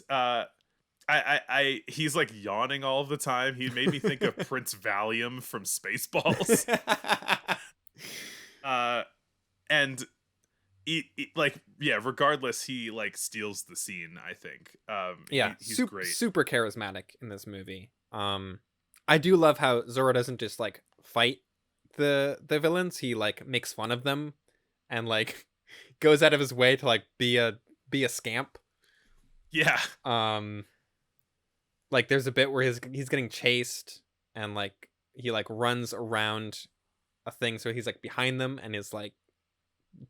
I he's like yawning all the time. He made me think of Prince Valium from Spaceballs. And like yeah, regardless, he like steals the scene, I think. He's great. Super charismatic in this movie. I do love how Zorro doesn't just like fight the villains. He like makes fun of them and like goes out of his way to like be a scamp. Yeah. Like there's a bit where he's getting chased and like he like runs around a thing, so he's like behind them and is like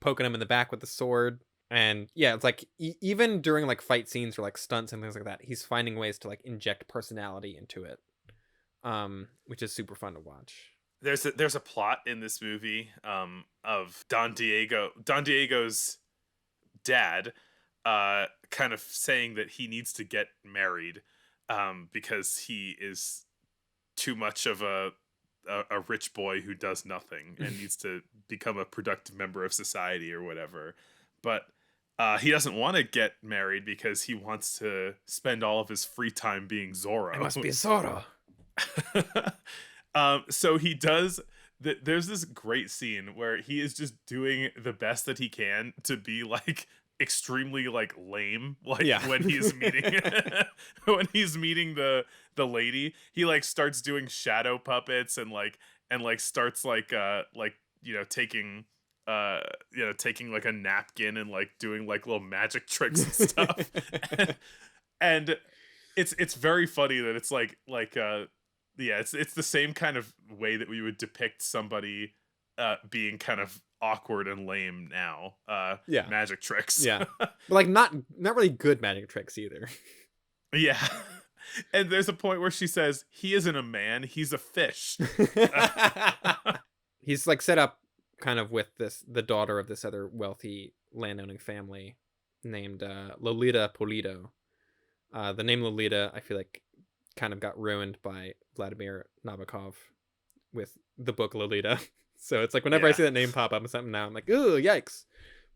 poking him in the back with the sword. And yeah, it's like even during like fight scenes or like stunts and things like that, he's finding ways to like inject personality into it, which is super fun to watch. There's a plot in this movie of Don Diego's dad kind of saying that he needs to get married because he is too much of a rich boy who does nothing and needs to become a productive member of society or whatever. But He doesn't want to get married because he wants to spend all of his free time being Zorro. I must be Zorro. So he does. There's this great scene where he is just doing the best that he can to be like extremely like lame, like Yeah. when he's meeting when he's meeting the lady. He like starts doing shadow puppets and starts taking like a napkin and like doing like little magic tricks and stuff. And it's very funny that it's it's the same kind of way that we would depict somebody being kind of awkward and lame now. Yeah. Magic tricks. Yeah. But like not really good magic tricks either. Yeah. And there's a point where she says, "He isn't a man, he's a fish." He's like set up kind of with the daughter of this other wealthy landowning family named Lolita Polito. The name Lolita, I feel like, kind of got ruined by Vladimir Nabokov with the book Lolita. So it's like whenever I see that name pop up in something now, I'm like, ooh, yikes.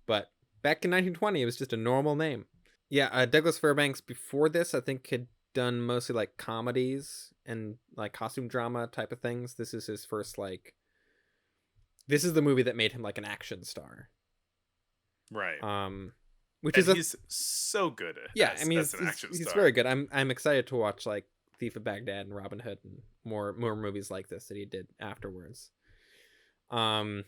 But back in 1920, it was just a normal name. Yeah, Douglas Fairbanks before this, I think, had done mostly like comedies and like costume drama type of things. This is his first this is the movie that made him like an action star. Right. Which and is he's so good at I mean as an action he's star. very good. I'm excited to watch like Thief of Baghdad and Robin Hood and more movies like this that he did afterwards. You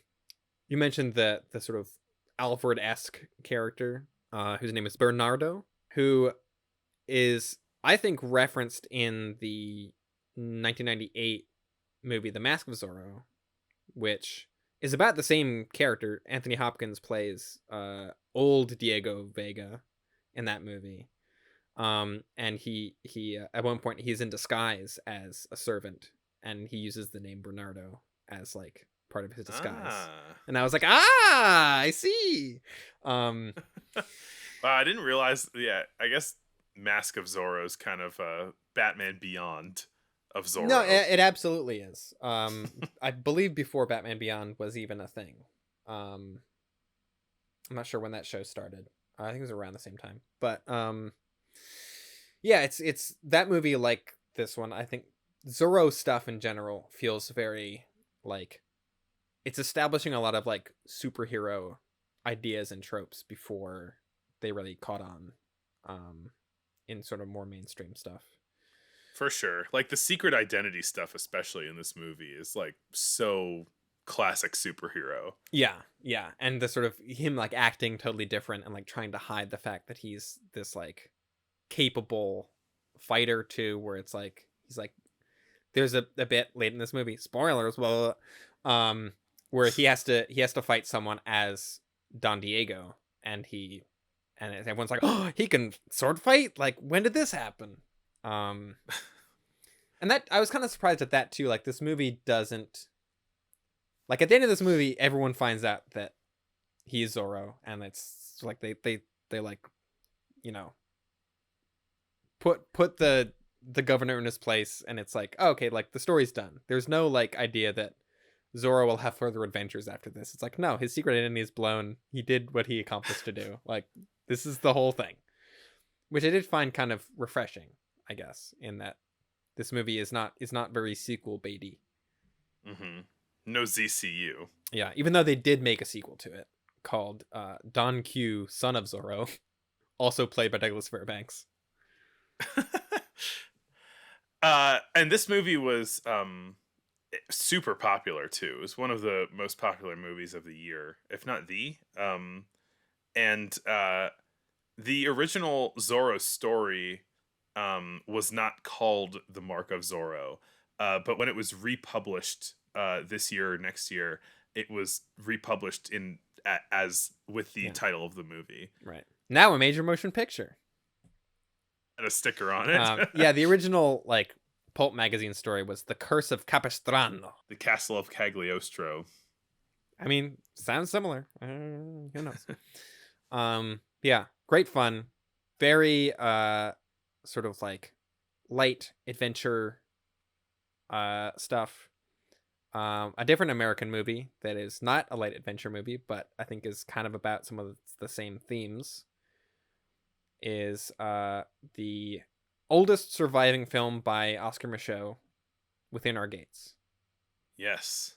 mentioned the sort of Alfred-esque character, whose name is Bernardo, who is, I think, referenced in the 1998 movie The Mask of Zorro, which is about the same character. Anthony Hopkins plays old Diego Vega in that movie. And he at one point he's in disguise as a servant, and he uses the name Bernardo as like part of his disguise. And I was like, I see. Wow, I didn't realize. Yeah, I guess Mask of Zorro is kind of Batman Beyond of Zorro. No, it absolutely is. I believe before Batman Beyond was even a thing. I'm not sure when that show started. I think it was around the same time. But yeah, it's that movie, like this one. I think Zorro stuff in general feels very like it's establishing a lot of like superhero ideas and tropes before they really caught on in sort of more mainstream stuff. For sure. Like the secret identity stuff, especially in this movie, is like so classic superhero. Yeah. And the sort of him like acting totally different and like trying to hide the fact that he's this like capable fighter too, where it's like he's like there's a bit late in this movie, spoilers, blah, blah, blah, where he has to fight someone as Don Diego, and everyone's like, oh, he can sword fight? Like, when did this happen? And that I was kind of surprised at that too. Like, this movie doesn't, like, at the end of this movie, everyone finds out that he's Zorro, and it's like they like, you know, put the governor in his place, and it's like, oh, okay, like the story's done. There's no like idea that Zorro will have further adventures after this. It's like, no, his secret identity is blown. He did what he accomplished to do. Like, this is the whole thing, which I did find kind of refreshing, I guess, in that this movie is not very sequel baity. Mm-hmm. No ZCU. Yeah, even though they did make a sequel to it called Don Q, Son of Zorro, also played by Douglas Fairbanks. And this movie was super popular too. It was one of the most popular movies of the year, if not the. And the original Zorro story was not called The Mark of Zorro, but when it was republished this year or next year, it was republished as with the title of the movie. Right. Now a major motion picture. And a sticker on it. Yeah, the original like pulp magazine story was The Curse of Capistrano. The Castle of Cagliostro. I mean, sounds similar. Who knows? Yeah, great fun. Very sort of like light adventure stuff. A different American movie that is not a light adventure movie, but I think is kind of about some of the same themes, is the oldest surviving film by Oscar Micheaux, Within Our Gates. Yes.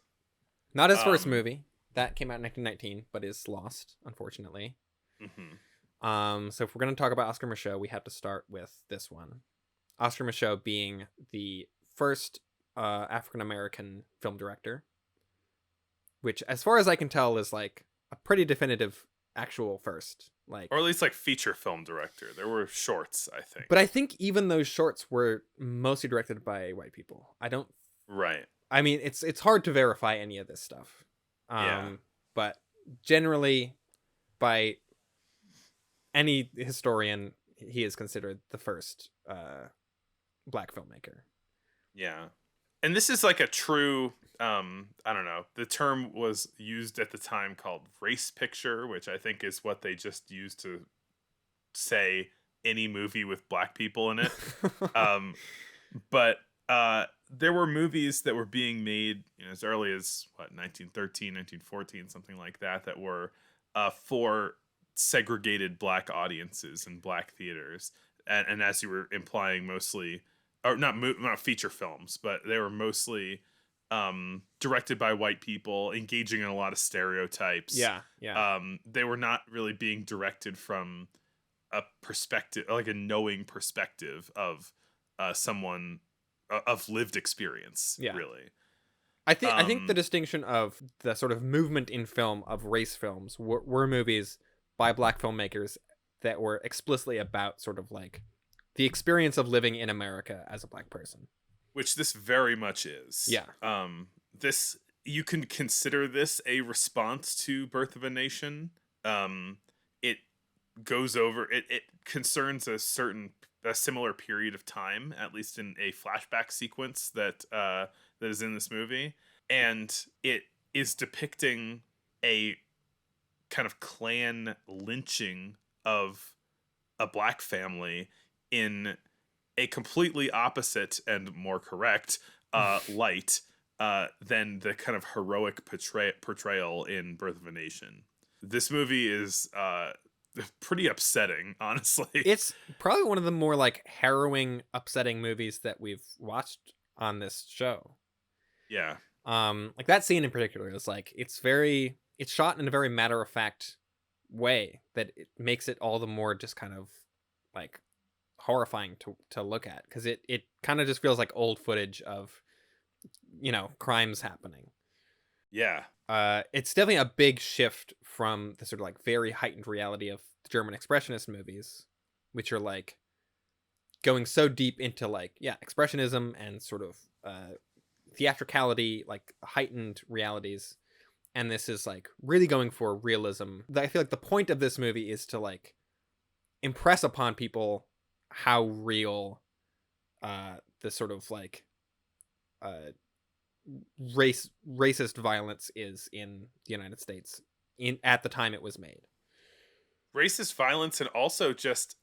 Not his first movie. That came out in 1919, but is lost, unfortunately. So if we're going to talk about Oscar Micheaux, we have to start with this one. Oscar Micheaux being the first African-American film director, which, as far as I can tell, is like a pretty definitive actual first. Like, or at least like feature film director. There were shorts, I think. but I think even those shorts were mostly directed by white people. Right. I mean, it's hard to verify any of this stuff. Yeah. But generally, by any historian, he is considered the first black filmmaker. Yeah. And this is like a true, I don't know, the term was used at the time called race picture, which I think is what they just used to say any movie with black people in it. But there were movies that were being made, as early as 1913, 1914, something like that, that were for segregated black audiences in black theaters, and as you were implying, mostly, or not feature films, but they were mostly directed by white people, engaging in a lot of stereotypes. Yeah. They were not really being directed from a perspective, like a knowing perspective of someone of lived experience. Yeah. Really. I think the distinction of the sort of movement in film of race films were movies by black filmmakers that were explicitly about sort of like the experience of living in America as a black person. Which this very much is. Yeah. This, you can consider this a response to Birth of a Nation. It goes over, it concerns a similar period of time, at least in a flashback sequence that is in this movie, and it is depicting a kind of Klan lynching of a black family in a completely opposite and more correct light than the kind of heroic portrayal in Birth of a Nation. This movie is pretty upsetting, honestly. It's probably one of the more like harrowing, upsetting movies that we've watched on this show. Yeah. Like that scene in particular is like, it's shot in a very matter-of-fact way that it makes it all the more just kind of like horrifying to look at, because it kind of just feels like old footage of, crimes happening. Yeah. It's definitely a big shift from the sort of like very heightened reality of the German Expressionist movies, which are like going so deep into like, expressionism and sort of theatricality, like heightened realities. And this is like really going for realism. I feel like the point of this movie is to like impress upon people how real the sort of like racist violence is in the United States at the time it was made. Racist violence, and also just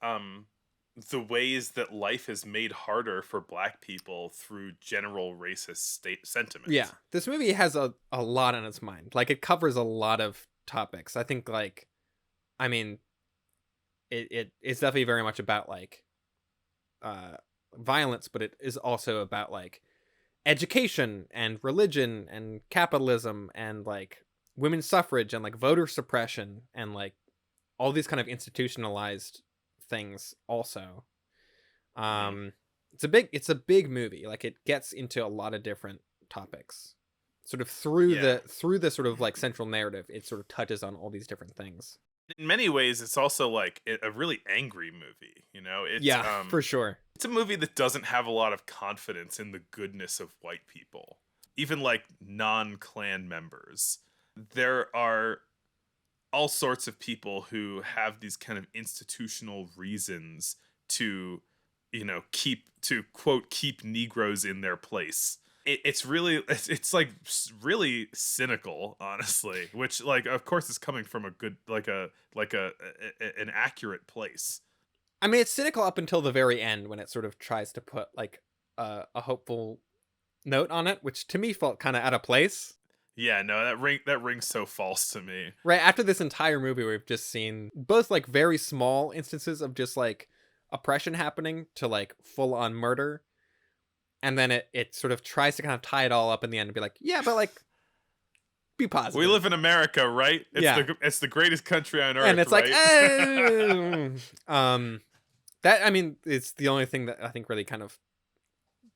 the ways that life is made harder for black people through general racist state sentiment. Yeah, this movie has a lot on its mind. Like, it covers a lot of topics. I think, like, I mean, it's definitely very much about like violence, but it is also about like education and religion and capitalism and like women's suffrage and like voter suppression and like all these kind of institutionalized things also. It's a big movie. Like, it gets into a lot of different topics sort of through the sort of like central narrative. It sort of touches on all these different things. In many ways, it's also like a really angry movie, It's, for sure. It's a movie that doesn't have a lot of confidence in the goodness of white people, even like non-Klan members. There are all sorts of people who have these kind of institutional reasons to, keep Negroes in their place. It's it's like really cynical, honestly, which, like, of course is coming from a good, an accurate place. I mean, it's cynical up until the very end when it sort of tries to put like a hopeful note on it, which to me felt kind of out of place. Yeah, no, that rings so false to me. Right after this entire movie, we've just seen both like very small instances of just like oppression happening to like full on murder, and then it sort of tries to kind of tie it all up in the end and be like, yeah, but like be positive. We live in America, right? Yeah. It's the greatest country on earth, and it's right? That, I mean, it's the only thing that I think really kind of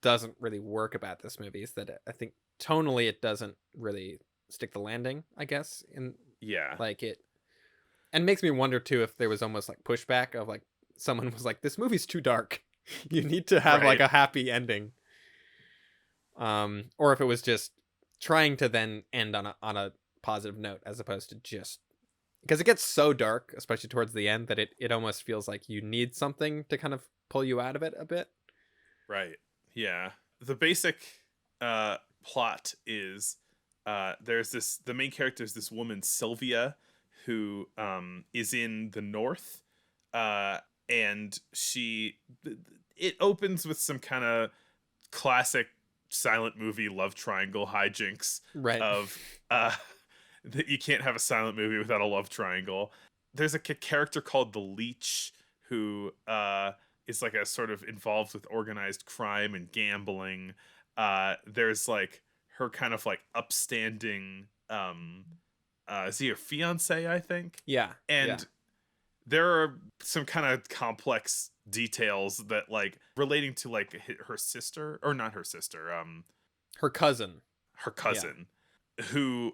doesn't really work about this movie is that I think tonally it doesn't really stick the landing, I guess, in Yeah. like it, and makes me wonder too if there was almost like pushback of like someone was like, this movie's too dark, you need to have like Right. a happy ending, or if it was just trying to then end on a positive note as opposed to just because it gets so dark, especially towards the end, that it almost feels like you need something to kind of pull you out of it a bit. Right. Yeah. The basic plot is the main character is this woman Sylvia who is in the north, and it opens with some kind of classic silent movie love triangle hijinks Right. of that you can't have a silent movie without a love triangle. There's a character called the Leech who is like a sort of involved with organized crime and gambling. There's like her kind of like upstanding is he her fiance, I think? Yeah. And yeah. there are some kind of complex details that like relating to like her sister, or not her sister, Her cousin. her cousin, who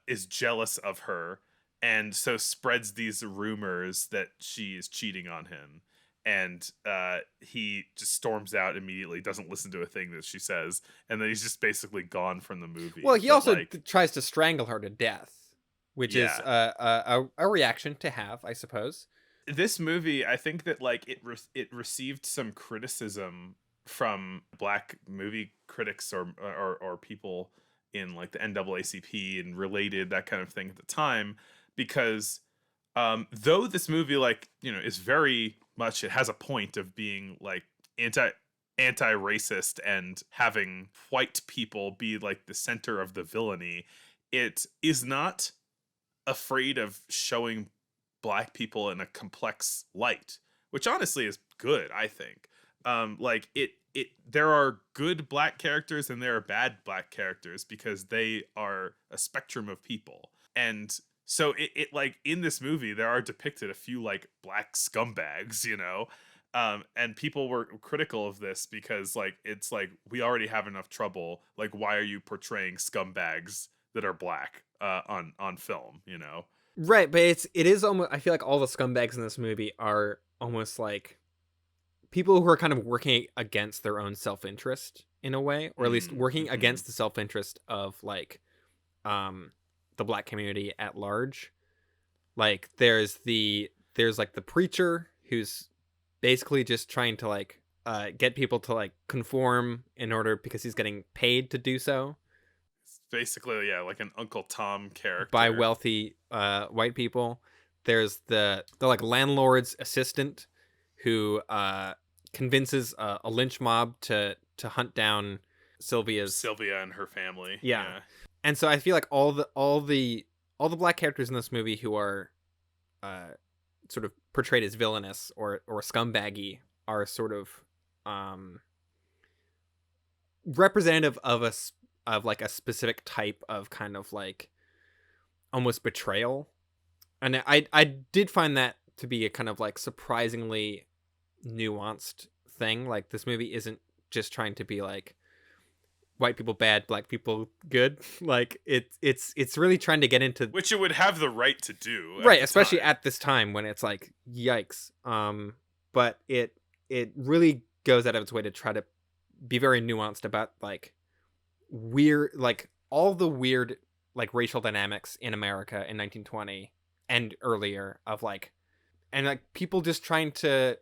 is jealous of her, and so spreads these rumors that she is cheating on him. And he just storms out immediately, doesn't listen to a thing that she says, and then he's just basically gone from the movie. Well, he But, also like, tries to strangle her to death, which is Yeah. a reaction to have, I suppose. this movie, I think that like it received some criticism from black movie critics or people in like the NAACP and related, that kind of thing at the time, because though this movie, like, you know, is very much, it has a point of being like anti-racist and having white people be like the center of the villainy, it is not afraid of showing black people in a complex light, which honestly is good, I think. Like there are good black characters and there are bad black characters because they are a spectrum of people. And so it like in this movie there are depicted a few like black scumbags, you know. And people were critical of this because like it's like, we already have enough trouble, like why are you portraying scumbags that are black on film, you know? Right, but it is almost, I feel like all the scumbags in this movie are almost like people who are kind of working against their own self-interest in a way, or at least working against the self-interest of like the black community at large. Like there's like the preacher who's basically just trying to like get people to like conform in order because he's getting paid to do so. It's basically, yeah, like an Uncle Tom character By wealthy white people. There's the like landlord's assistant who convinces a lynch mob to hunt down Sylvia and her family. Yeah. And so I feel like all the black characters in this movie who are sort of portrayed as villainous or scumbaggy are sort of representative of like a specific type of kind of like almost betrayal. And I did find that to be a kind of like surprisingly nuanced thing. Like this movie isn't just trying to be like white people bad, black people good. Like it's really trying to get into, which it would have the right to do, right, especially at this time when it's like yikes. But it really goes out of its way to try to be very nuanced about like weird, like all the weird like racial dynamics in America in 1920 and earlier of like, and like people just trying to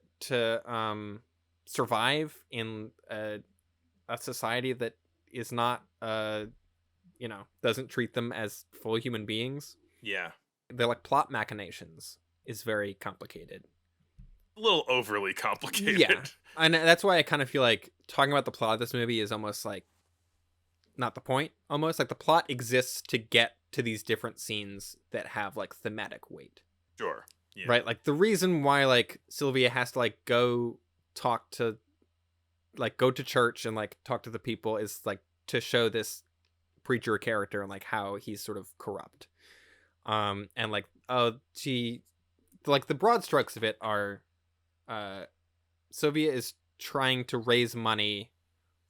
survive in a society that is not you know, doesn't treat them as full human beings. Yeah, the like plot machinations is very complicated, a little overly complicated. Yeah, and that's why I kind of feel like talking about the plot of this movie is almost like not the point, almost. Like, the plot exists to get to these different scenes that have, like, thematic weight. Sure. Yeah. Right? Like, the reason why, like, Sylvia has to, like, go to church and, like, talk to the people is, like, to show this preacher character and, like, how he's sort of corrupt. And, like, the broad strokes of it are, Sylvia is trying to raise money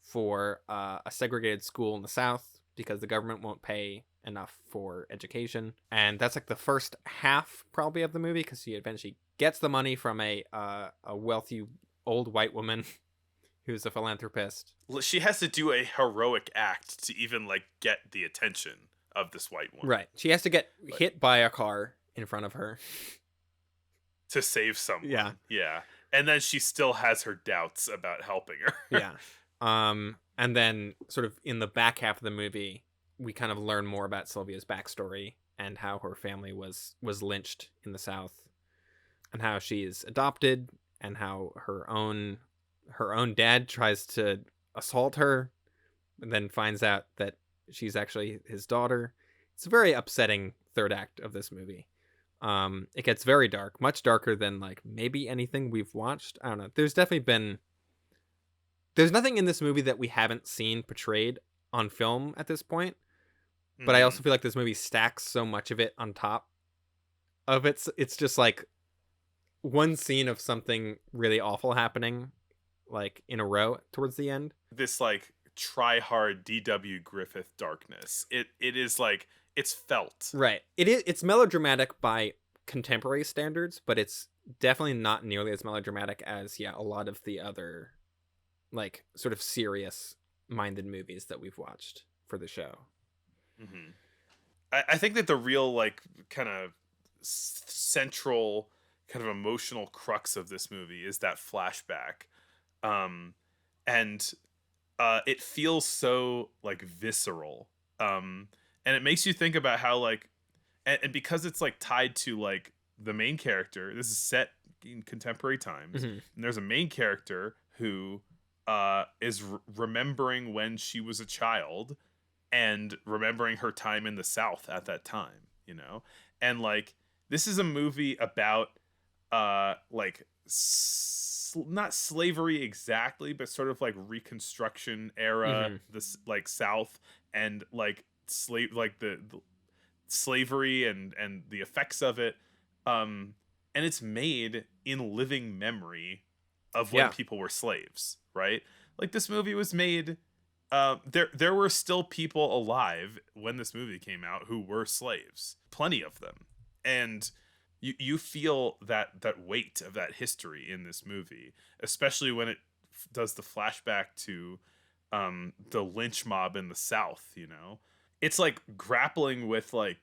for a segregated school in the South because the government won't pay enough for education. And that's like the first half probably of the movie, because she eventually gets the money from a wealthy old white woman who's a philanthropist. She has to do a heroic act to even like get the attention of this white woman. Right. She has to get hit by a car in front of her to save someone. Yeah. Yeah. And then she still has her doubts about helping her. Yeah. And then sort of in the back half of the movie, we kind of learn more about Sylvia's backstory and how her family was lynched in the South, and how she's adopted, and how her own dad tries to assault her and then finds out that she's actually his daughter. It's a very upsetting third act of this movie. It gets very dark, much darker than like maybe anything we've watched. I don't know. There's nothing in this movie that we haven't seen portrayed on film at this point. But I also feel like this movie stacks so much of it on top of it. It's just like one scene of something really awful happening, like in a row towards the end. This like try hard D.W. Griffith darkness. It is like, it's felt. Right. It's melodramatic by contemporary standards, but it's definitely not nearly as melodramatic as a lot of the other like sort of serious minded movies that we've watched for the show. Mm-hmm. I think that the real like kind of central kind of emotional crux of this movie is that flashback, and it feels so like visceral, and it makes you think about how like, and because it's like tied to like the main character. This is set in contemporary times, Mm-hmm. and there's a main character who is remembering when she was a child and remembering her time in the South at that time, you know? And like, this is a movie about like not slavery exactly, but sort of like Reconstruction era, this like South, and like the slavery and the effects of it. And it's made in living memory of when people were slaves, right? Like, this movie was made, there were still people alive when this movie came out who were slaves, plenty of them, and you feel that weight of that history in this movie, especially when it does the flashback to the lynch mob in the South. You know, it's like grappling with like,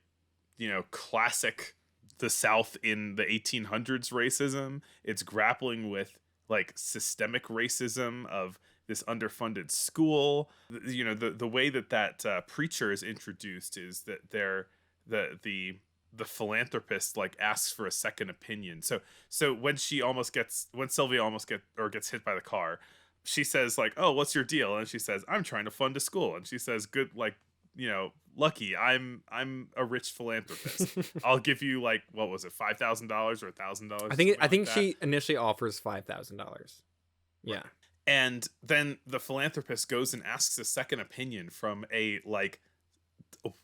you know, classic the South in the 1800s racism. It's grappling with like systemic racism of this underfunded school. You know, the way that preacher is introduced is that they're the philanthropist like asks for a second opinion. So when Sylvia almost gets hit by the car, she says like, "Oh, what's your deal?" And she says, "I'm trying to fund a school." And she says, "Good, like, you know, lucky. I'm a rich philanthropist. I'll give you like, what was it, $5,000 or $1,000?" I think she initially offers $5,000. Yeah. Right. And then the philanthropist goes and asks a second opinion from a like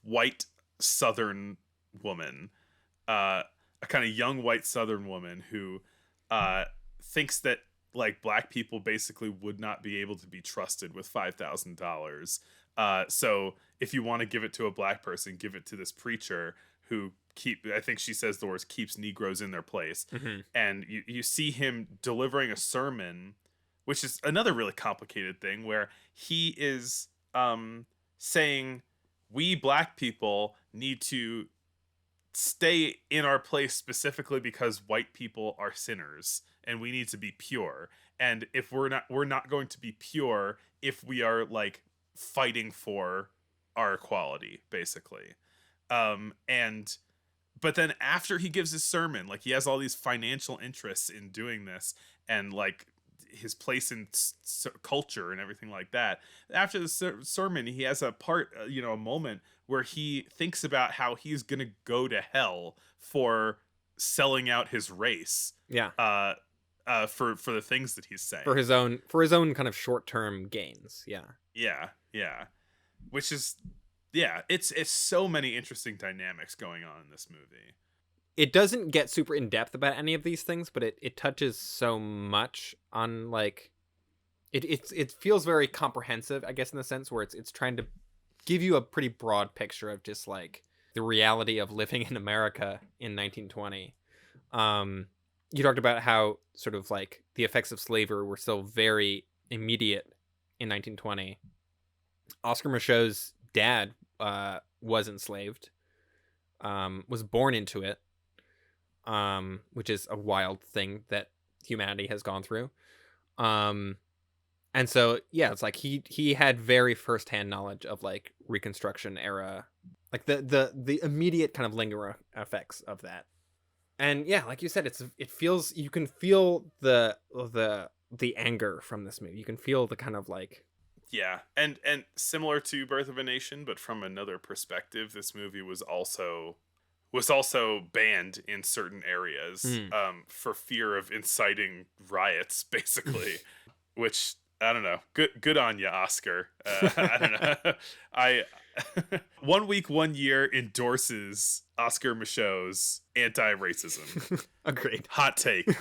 white Southern woman, a kind of young white Southern woman who thinks that like black people basically would not be able to be trusted with $5,000. So if you want to give it to a black person, give it to this preacher who I think she says the words, keeps Negroes in their place. Mm-hmm. And you see him delivering a sermon, which is another really complicated thing, where he is saying we black people need to stay in our place specifically because white people are sinners and we need to be pure. And if we're not going to be pure if we are like fighting for our equality, basically. But then after he gives his sermon, like, he has all these financial interests in doing this, and like his place in culture and everything like that. After the sermon, he has a part, a moment where he thinks about how he's gonna go to hell for selling out his race. Yeah. For the things that he's saying For his own kind of short-term gains. Yeah. Yeah. Which is, it's so many interesting dynamics going on in this movie. It doesn't get super in depth about any of these things, but it touches so much on like it feels very comprehensive, I guess, in the sense where it's trying to give you a pretty broad picture of just like the reality of living in America in 1920. You talked about how sort of like the effects of slavery were still very immediate in 1920. Oscar Michaud's dad was enslaved, was born into it, which is a wild thing that humanity has gone through. And so, yeah, it's like he had very firsthand knowledge of like Reconstruction era, like the immediate kind of lingering effects of that. And yeah, like you said, it feels, you can feel the anger from this movie. You can feel the kind of like, yeah, and similar to Birth of a Nation, but from another perspective, this movie was also banned in certain areas for fear of inciting riots, basically. Which, I don't know. Good on you, Oscar. I don't know. I 1 Week 1 Year endorses Oscar Michaud's anti-racism. Agreed. Hot take.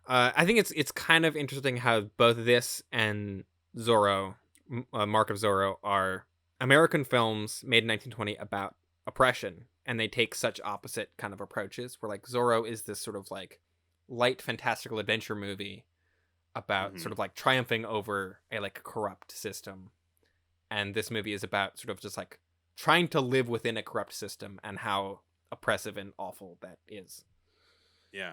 I think it's kind of interesting how both this and Zorro, Mark of Zorro, are American films made in 1920 about oppression, and they take such opposite kind of approaches, where like Zorro is this sort of like light fantastical adventure movie about sort of like triumphing over a like corrupt system, and this movie is about sort of just like trying to live within a corrupt system and how oppressive and awful that is. Yeah.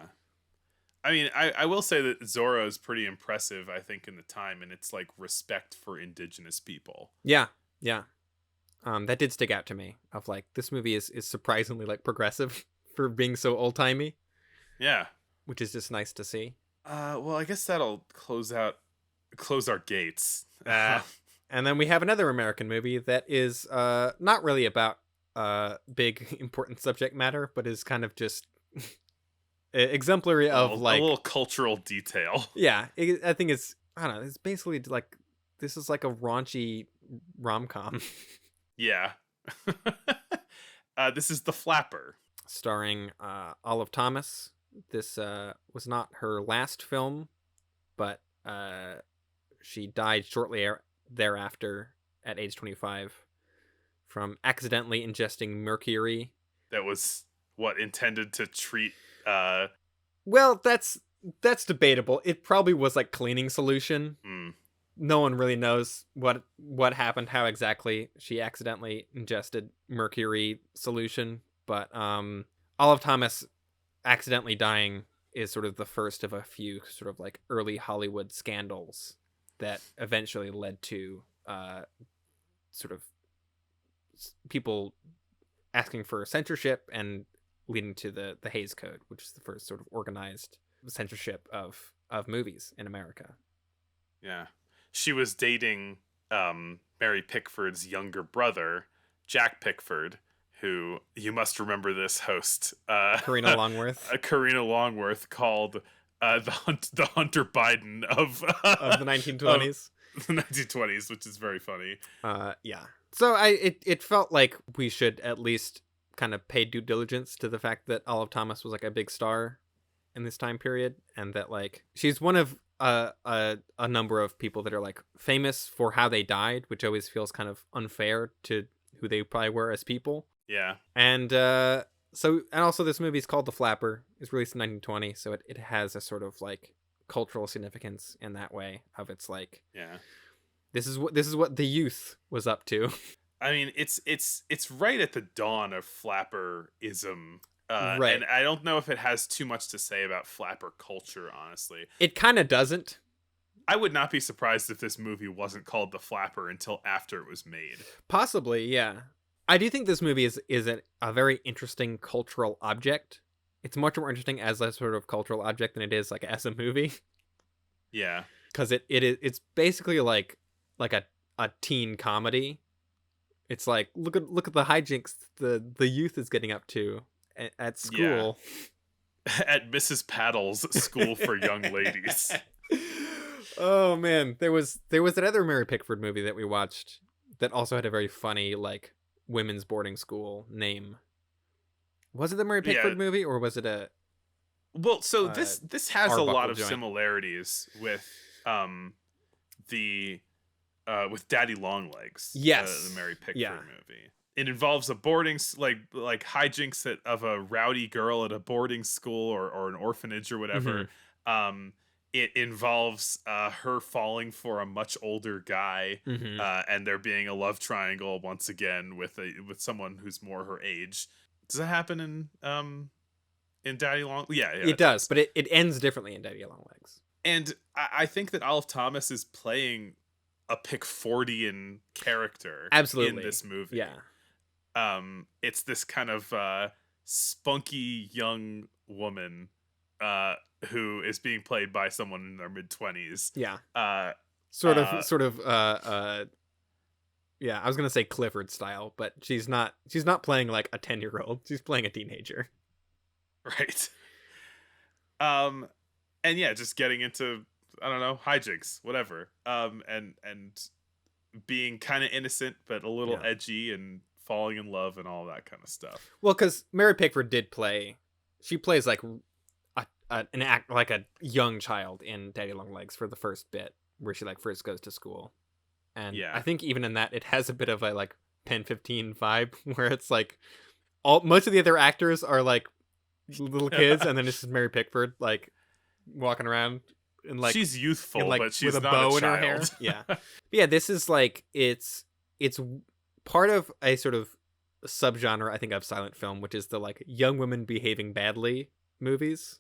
I mean, I will say that Zorro is pretty impressive, I think, in the time, and it's like respect for indigenous people. Yeah. That did stick out to me, of like, this movie is surprisingly like progressive for being so old timey. Yeah. Which is just nice to see. Well, I guess that'll close our gates. And then we have another American movie that is not really about big important subject matter, but is kind of just exemplary of like a little cultural detail. Yeah, I think it's, I don't know, it's basically like, this is like a raunchy rom-com. Yeah. This is The Flapper, starring Olive Thomas. This was not her last film, but she died shortly thereafter at age 25 from accidentally ingesting mercury. That was intended to treat Well, that's debatable. It probably was like cleaning solution. No one really knows what happened, how exactly she accidentally ingested mercury solution, but Olive Thomas accidentally dying is sort of the first of a few sort of like early Hollywood scandals that eventually led to sort of people asking for censorship and leading to the Hays Code, which is the first sort of organized censorship of movies in America. Yeah. She was dating Mary Pickford's younger brother, Jack Pickford, who, you must remember this host, Karina Longworth. Karina Longworth, called the Hunter Biden of the 1920s. The 1920s, which is very funny. Yeah. So it felt like we should at least kind of pay due diligence to the fact that Olive Thomas was like a big star in this time period, and that like she's one of a number of people that are like famous for how they died, which always feels kind of unfair to who they probably were as people. Yeah. And also this movie is called The Flapper. It's released in 1920, so it has a sort of like cultural significance in that way of it's like, yeah, this is what the youth was up to. I mean, it's right at the dawn of flapperism. Right. And I don't know if it has too much to say about flapper culture, honestly. It kind of doesn't. I would not be surprised if this movie wasn't called The Flapper until after it was made. Possibly, yeah. I do think this movie is a very interesting cultural object. It's much more interesting as a sort of cultural object than it is like as a movie. Yeah. because it's basically like a teen comedy. It's like look at the hijinks the youth is getting up to at Yeah. school. At Mrs. Paddle's school for young ladies. Oh man, there was another Mary Pickford movie that we watched that also had a very funny like women's boarding school name. Was it the Mary Pickford Yeah. movie, or was it a Well, so this has a lot Arbuckle of joint? similarities the with Daddy Longlegs. Yes. The Mary Pickford Yeah. movie. It involves a boarding like hijinks of a rowdy girl at a boarding school or an orphanage or whatever. It involves her falling for a much older guy, and there being a love triangle once again with someone who's more her age. Does that happen in Daddy Long? Yeah, It does, but it ends differently in Daddy Longlegs. And I think that Olive Thomas is playing a Pickfordian character Absolutely. in this movie. Yeah. It's this kind of spunky young woman who is being played by someone in their mid-20s. Yeah. Uh, Sort of yeah, I was gonna say Clifford style, but she's not playing like a 10-year-old. She's playing a teenager. right. And yeah, just getting into, I don't know, hijinks, whatever. And being kind of innocent, but a little edgy, and falling in love and all that kind of stuff. Well, because Mary Pickford she plays like an act like a young child in Daddy Longlegs for the first bit where she like first goes to school. And I think even in that, it has a bit of a like Pen 15 vibe where it's like most of the other actors are like little kids, and then it's just Mary Pickford like walking around and like she's youthful, like, but she's with a not bow a in her hair. child. Yeah, but yeah. This is like it's part of a sort of subgenre, I think, of silent film, which is the like young women behaving badly movies.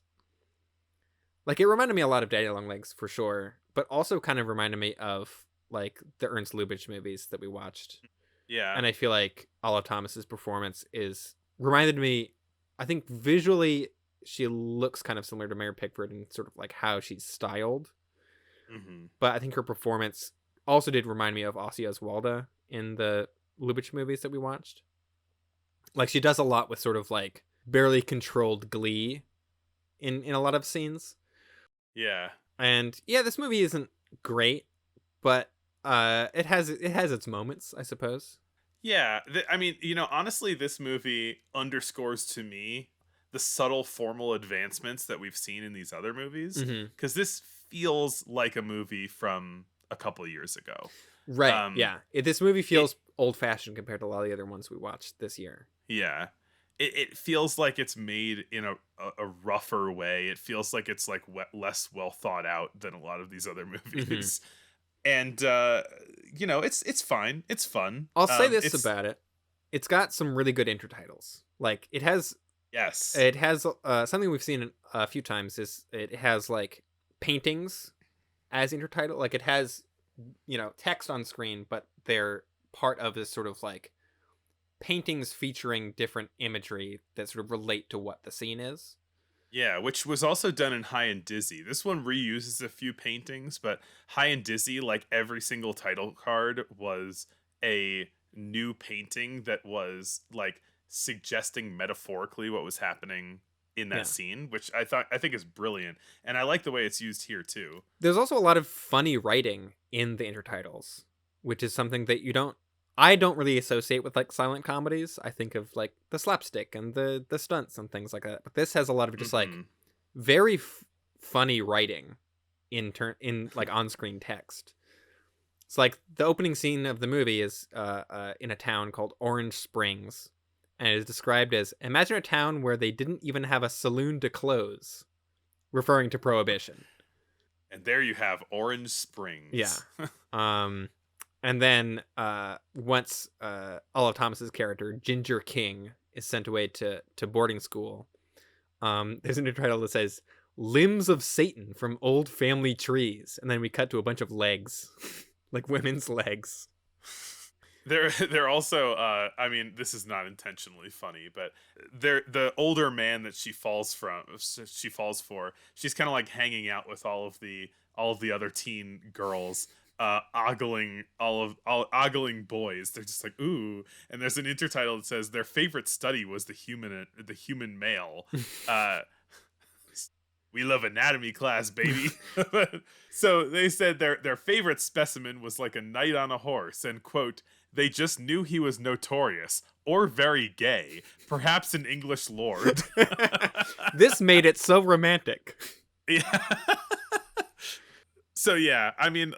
Like it reminded me a lot of Daddy Longlegs for sure, but also kind of reminded me of like the Ernst Lubitsch movies that we watched. Yeah. And I feel like Olive Thomas's performance reminded me, I think visually she looks kind of similar to Mary Pickford in sort of like how she's styled. But I think her performance also did remind me of Ossie Oswalda in the Lubitsch movies that we watched. Like she does a lot with sort of like barely controlled glee in a lot of scenes. Yeah. And yeah, this movie isn't great, but it has its moments, I suppose. Yeah, I mean, honestly, this movie underscores to me the subtle formal advancements that we've seen in these other movies, because this feels like a movie from a couple of years ago. Right. Yeah. This movie feels old-fashioned compared to a lot of the other ones we watched this year. Yeah. It feels like it's made in a rougher way. It feels like it's like less well thought out than a lot of these other movies. And it's fine. It's fun. I'll say this about it: it's got some really good intertitles. Like it has something we've seen a few times is it has like paintings as intertitle. Like it has text on screen, but they're part of this sort of like paintings featuring different imagery that sort of relate to what the scene is. Yeah, which was also done in High and Dizzy. This one reuses a few paintings, but High and Dizzy, like every single title card was a new painting that was like suggesting metaphorically what was happening in that scene, which I think is brilliant. And I like the way it's used here too. There's also a lot of funny writing in the intertitles, which is something that I don't really associate with like silent comedies. I think of like the slapstick and the stunts and things like that. But this has a lot of just like very funny writing in like on-screen text. It's like the opening scene of the movie is in a town called Orange Springs, and it is described as, imagine a town where they didn't even have a saloon to close, referring to Prohibition. And there you have Orange Springs. Yeah. And then once Olive Thomas's character, Ginger King, is sent away to boarding school, there's an intertitle that says, "Limbs of Satan from Old Family Trees." And then we cut to a bunch of legs, like women's legs. They're also, I mean, this is not intentionally funny, but the older man that she falls for, she's kind of like hanging out with all of the all of the other teen girls ogling ogling boys. They're just like, ooh. And there's an intertitle that says their favorite study was the human male. We love anatomy class, baby. So they said their favorite specimen was like a knight on a horse, and quote, they just knew he was notorious or very gay, perhaps an English lord. This made it so romantic. Yeah. So yeah, I mean,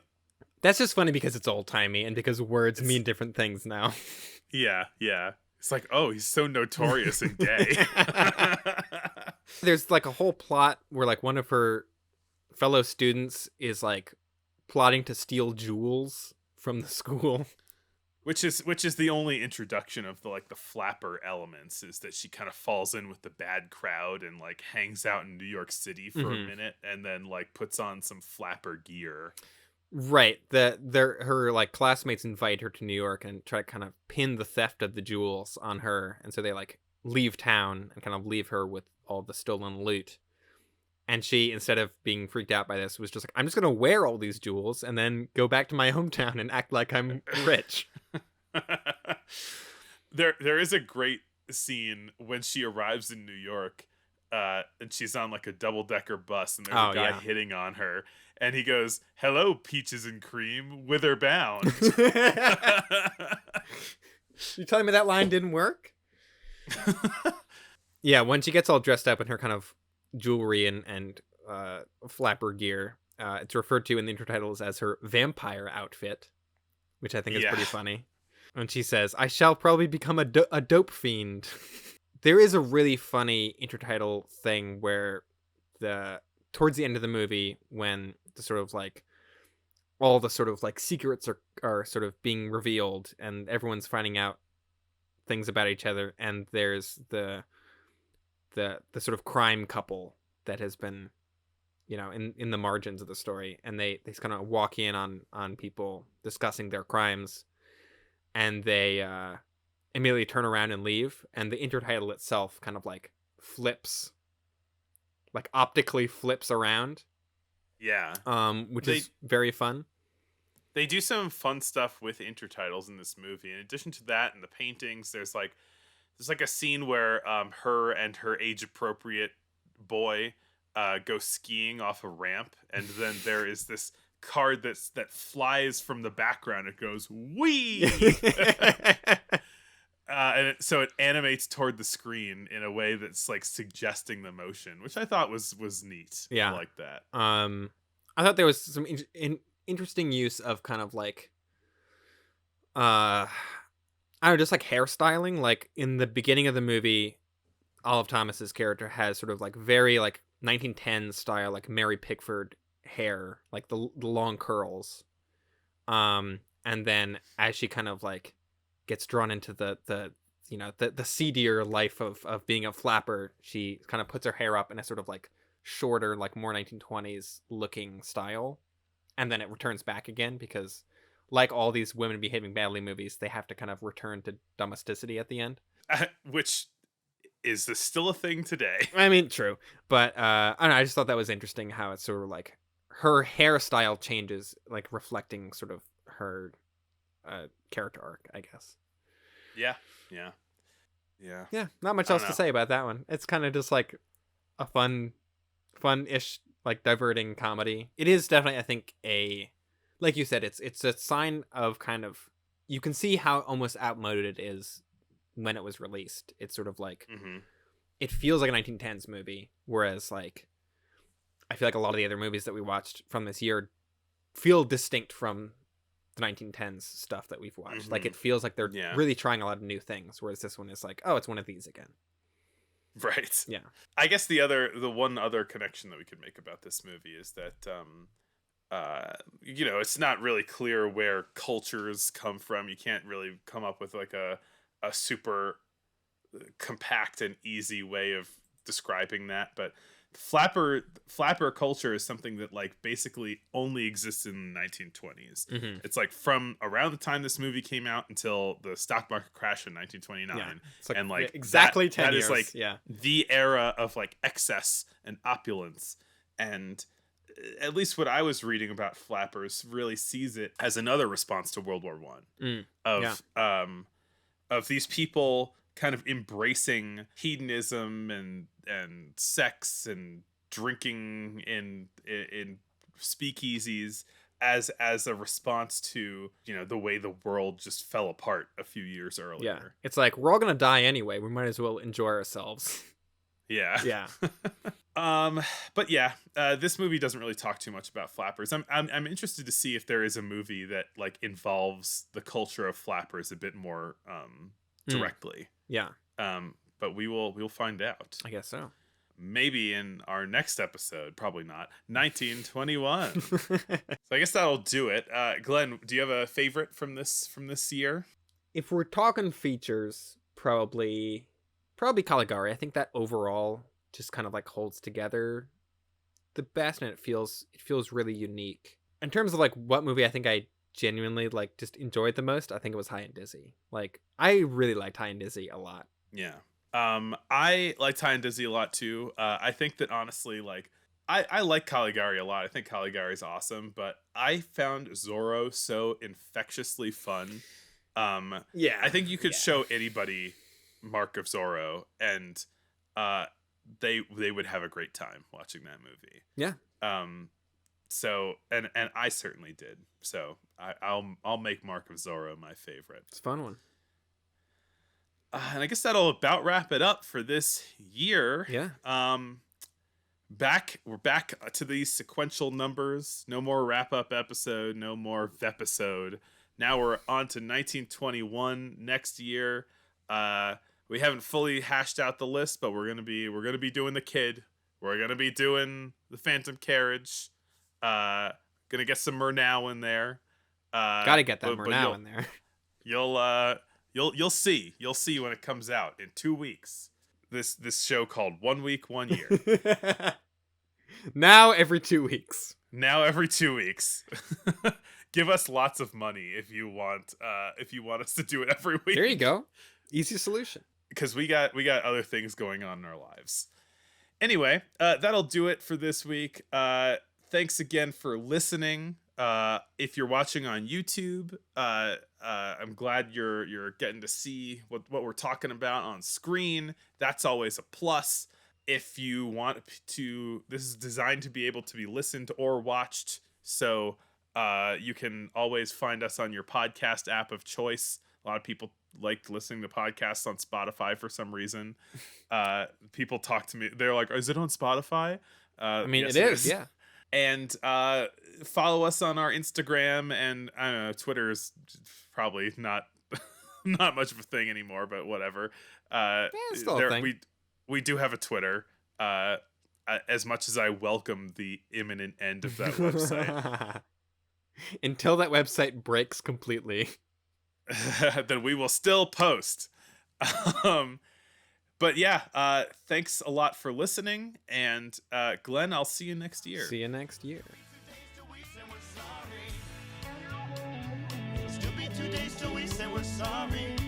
That's just funny because it's old-timey and because words mean different things now. yeah. It's like, oh, he's so notorious and gay. There's like a whole plot where like one of her fellow students is like plotting to steal jewels from the school. Which is the only introduction of the flapper elements, is that she kind of falls in with the bad crowd and like hangs out in New York City for a minute and then like puts on some flapper gear. Right. Her like classmates invite her to New York and try to kind of pin the theft of the jewels on her, and so they like leave town and kind of leave her with all the stolen loot. And she, instead of being freaked out by this, was just like, I'm just gonna wear all these jewels and then go back to my hometown and act like I'm rich. There is a great scene when she arrives in New York, and she's on like a double-decker bus, and there's a guy hitting on her, and he goes, "Hello, peaches and cream, whither bound?" You telling me that line didn't work? Yeah, when she gets all dressed up in her kind of jewelry and flapper gear, it's referred to in the intertitles as her vampire outfit, which I think is pretty funny. When she says, "I shall probably become a dope fiend." There is a really funny intertitle thing where towards the end of the movie, when the sort of like all the sort of like secrets are sort of being revealed and everyone's finding out things about each other, and there's the sort of crime couple that has been, you know, in the margins of the story, and they kind of walk in on people discussing their crimes, and they immediately turn around and leave, and the intertitle itself kind of like flips, like optically flips around. Yeah. Which is very fun. They do some fun stuff with intertitles in this movie. In addition to that, and the paintings, there's like a scene where her and her age appropriate boy go skiing off a ramp, and then there is this card that flies from the background. It goes wee. So it animates toward the screen in a way that's like suggesting the motion, which I thought was neat. Yeah, I like that. I thought there was some interesting use of kind of like, I don't know, just like hairstyling. Like in the beginning of the movie, Olive Thomas's character has sort of like very like 1910s style, like Mary Pickford hair, like the long curls. And then as she kind of like gets drawn into the you know the seedier life of being a flapper, she kind of puts her hair up in a sort of like shorter, like more 1920s looking style, and then it returns back again because, like all these women behaving badly movies, they have to kind of return to domesticity at the end. Which is this still a thing today? I mean, true, but I don't know, I just thought that was interesting how it's sort of like her hairstyle changes, like reflecting sort of her character arc, I guess. Yeah. Not much else to say about that one. It's kind of just like a fun-ish, like diverting comedy. It is definitely, I think, like you said, it's a sign of kind of, you can see how almost outmoded it is when it was released. It's sort of like, it feels like a 1910s movie, whereas like I feel like a lot of the other movies that we watched from this year feel distinct from the 1910s stuff that we've watched. Like it feels like they're really trying a lot of new things, whereas this one is like, oh, it's one of these again. Right. Yeah. I guess the one other connection that we could make about this movie is that you know, it's not really clear where cultures come from. You can't really come up with like a super compact and easy way of describing that, but flapper culture is something that like basically only exists in the 1920s. It's like from around the time this movie came out until the stock market crash in 1929. It's like, and like exactly 10 that years. is like the era of like excess and opulence, and at least what I was reading about flappers, really sees it as another response to World War One of these people kind of embracing hedonism and sex and drinking in speakeasies as a response to, you know, the way the world just fell apart a few years earlier. Yeah. It's like, we're all gonna die anyway. We might as well enjoy ourselves. Yeah. Yeah. But yeah, this movie doesn't really talk too much about flappers. I'm interested to see if there is a movie that like involves the culture of flappers a bit more directly. Yeah. But we'll find out. I guess so. Maybe in our next episode, probably not. 1921. So I guess that'll do it. Glenn, do you have a favorite from this year? If we're talking features, probably Caligari. I think that overall just kind of like holds together the best, and it feels really unique. In terms of like what movie I think I genuinely like just enjoyed the most, I think it was High and Dizzy. Like, I really liked High and Dizzy a lot. Yeah. I liked High and Dizzy a lot too. I think that honestly, like, I like Caligari a lot. I think Caligari's awesome, but I found Zorro so infectiously fun. Yeah. I think you could show anybody Mark of Zorro, and they would have a great time watching that movie. Yeah. So and I certainly did. So I'll make Mark of Zorro my favorite. It's a fun one. And I guess that'll about wrap it up for this year. Yeah. We're back to these sequential numbers. No more wrap up episode. No more vepisode. Now we're on to 1921 next year. We haven't fully hashed out the list, but we're gonna be doing the Kid. We're gonna be doing the Phantom Carriage. Gonna get some Murnau in there. Gotta get that Murnau in there. You'll see when it comes out in 2 weeks. This show called 1 Week, 1 Year. Now every 2 weeks. Now every 2 weeks. Give us lots of money if you want us to do it every week. There you go. Easy solution. Because we got other things going on in our lives. Anyway, that'll do it for this week. Thanks again for listening. If you're watching on YouTube, I'm glad you're getting to see what we're talking about on screen. That's always a plus. If you want to, this is designed to be able to be listened or watched. So you can always find us on your podcast app of choice. A lot of people like listening to podcasts on Spotify for some reason. People talk to me. They're like, is it on Spotify? I mean, yes, it is. Yeah. And follow us on our Instagram, and I don't know, Twitter is probably not much of a thing anymore, but whatever. It's still a thing. We do have a Twitter. As much as I welcome the imminent end of that website, until that website breaks completely, then we will still post. But yeah, thanks a lot for listening, and Glenn, I'll see you next year. See you next year. Still be 2 days till we say we're sorry.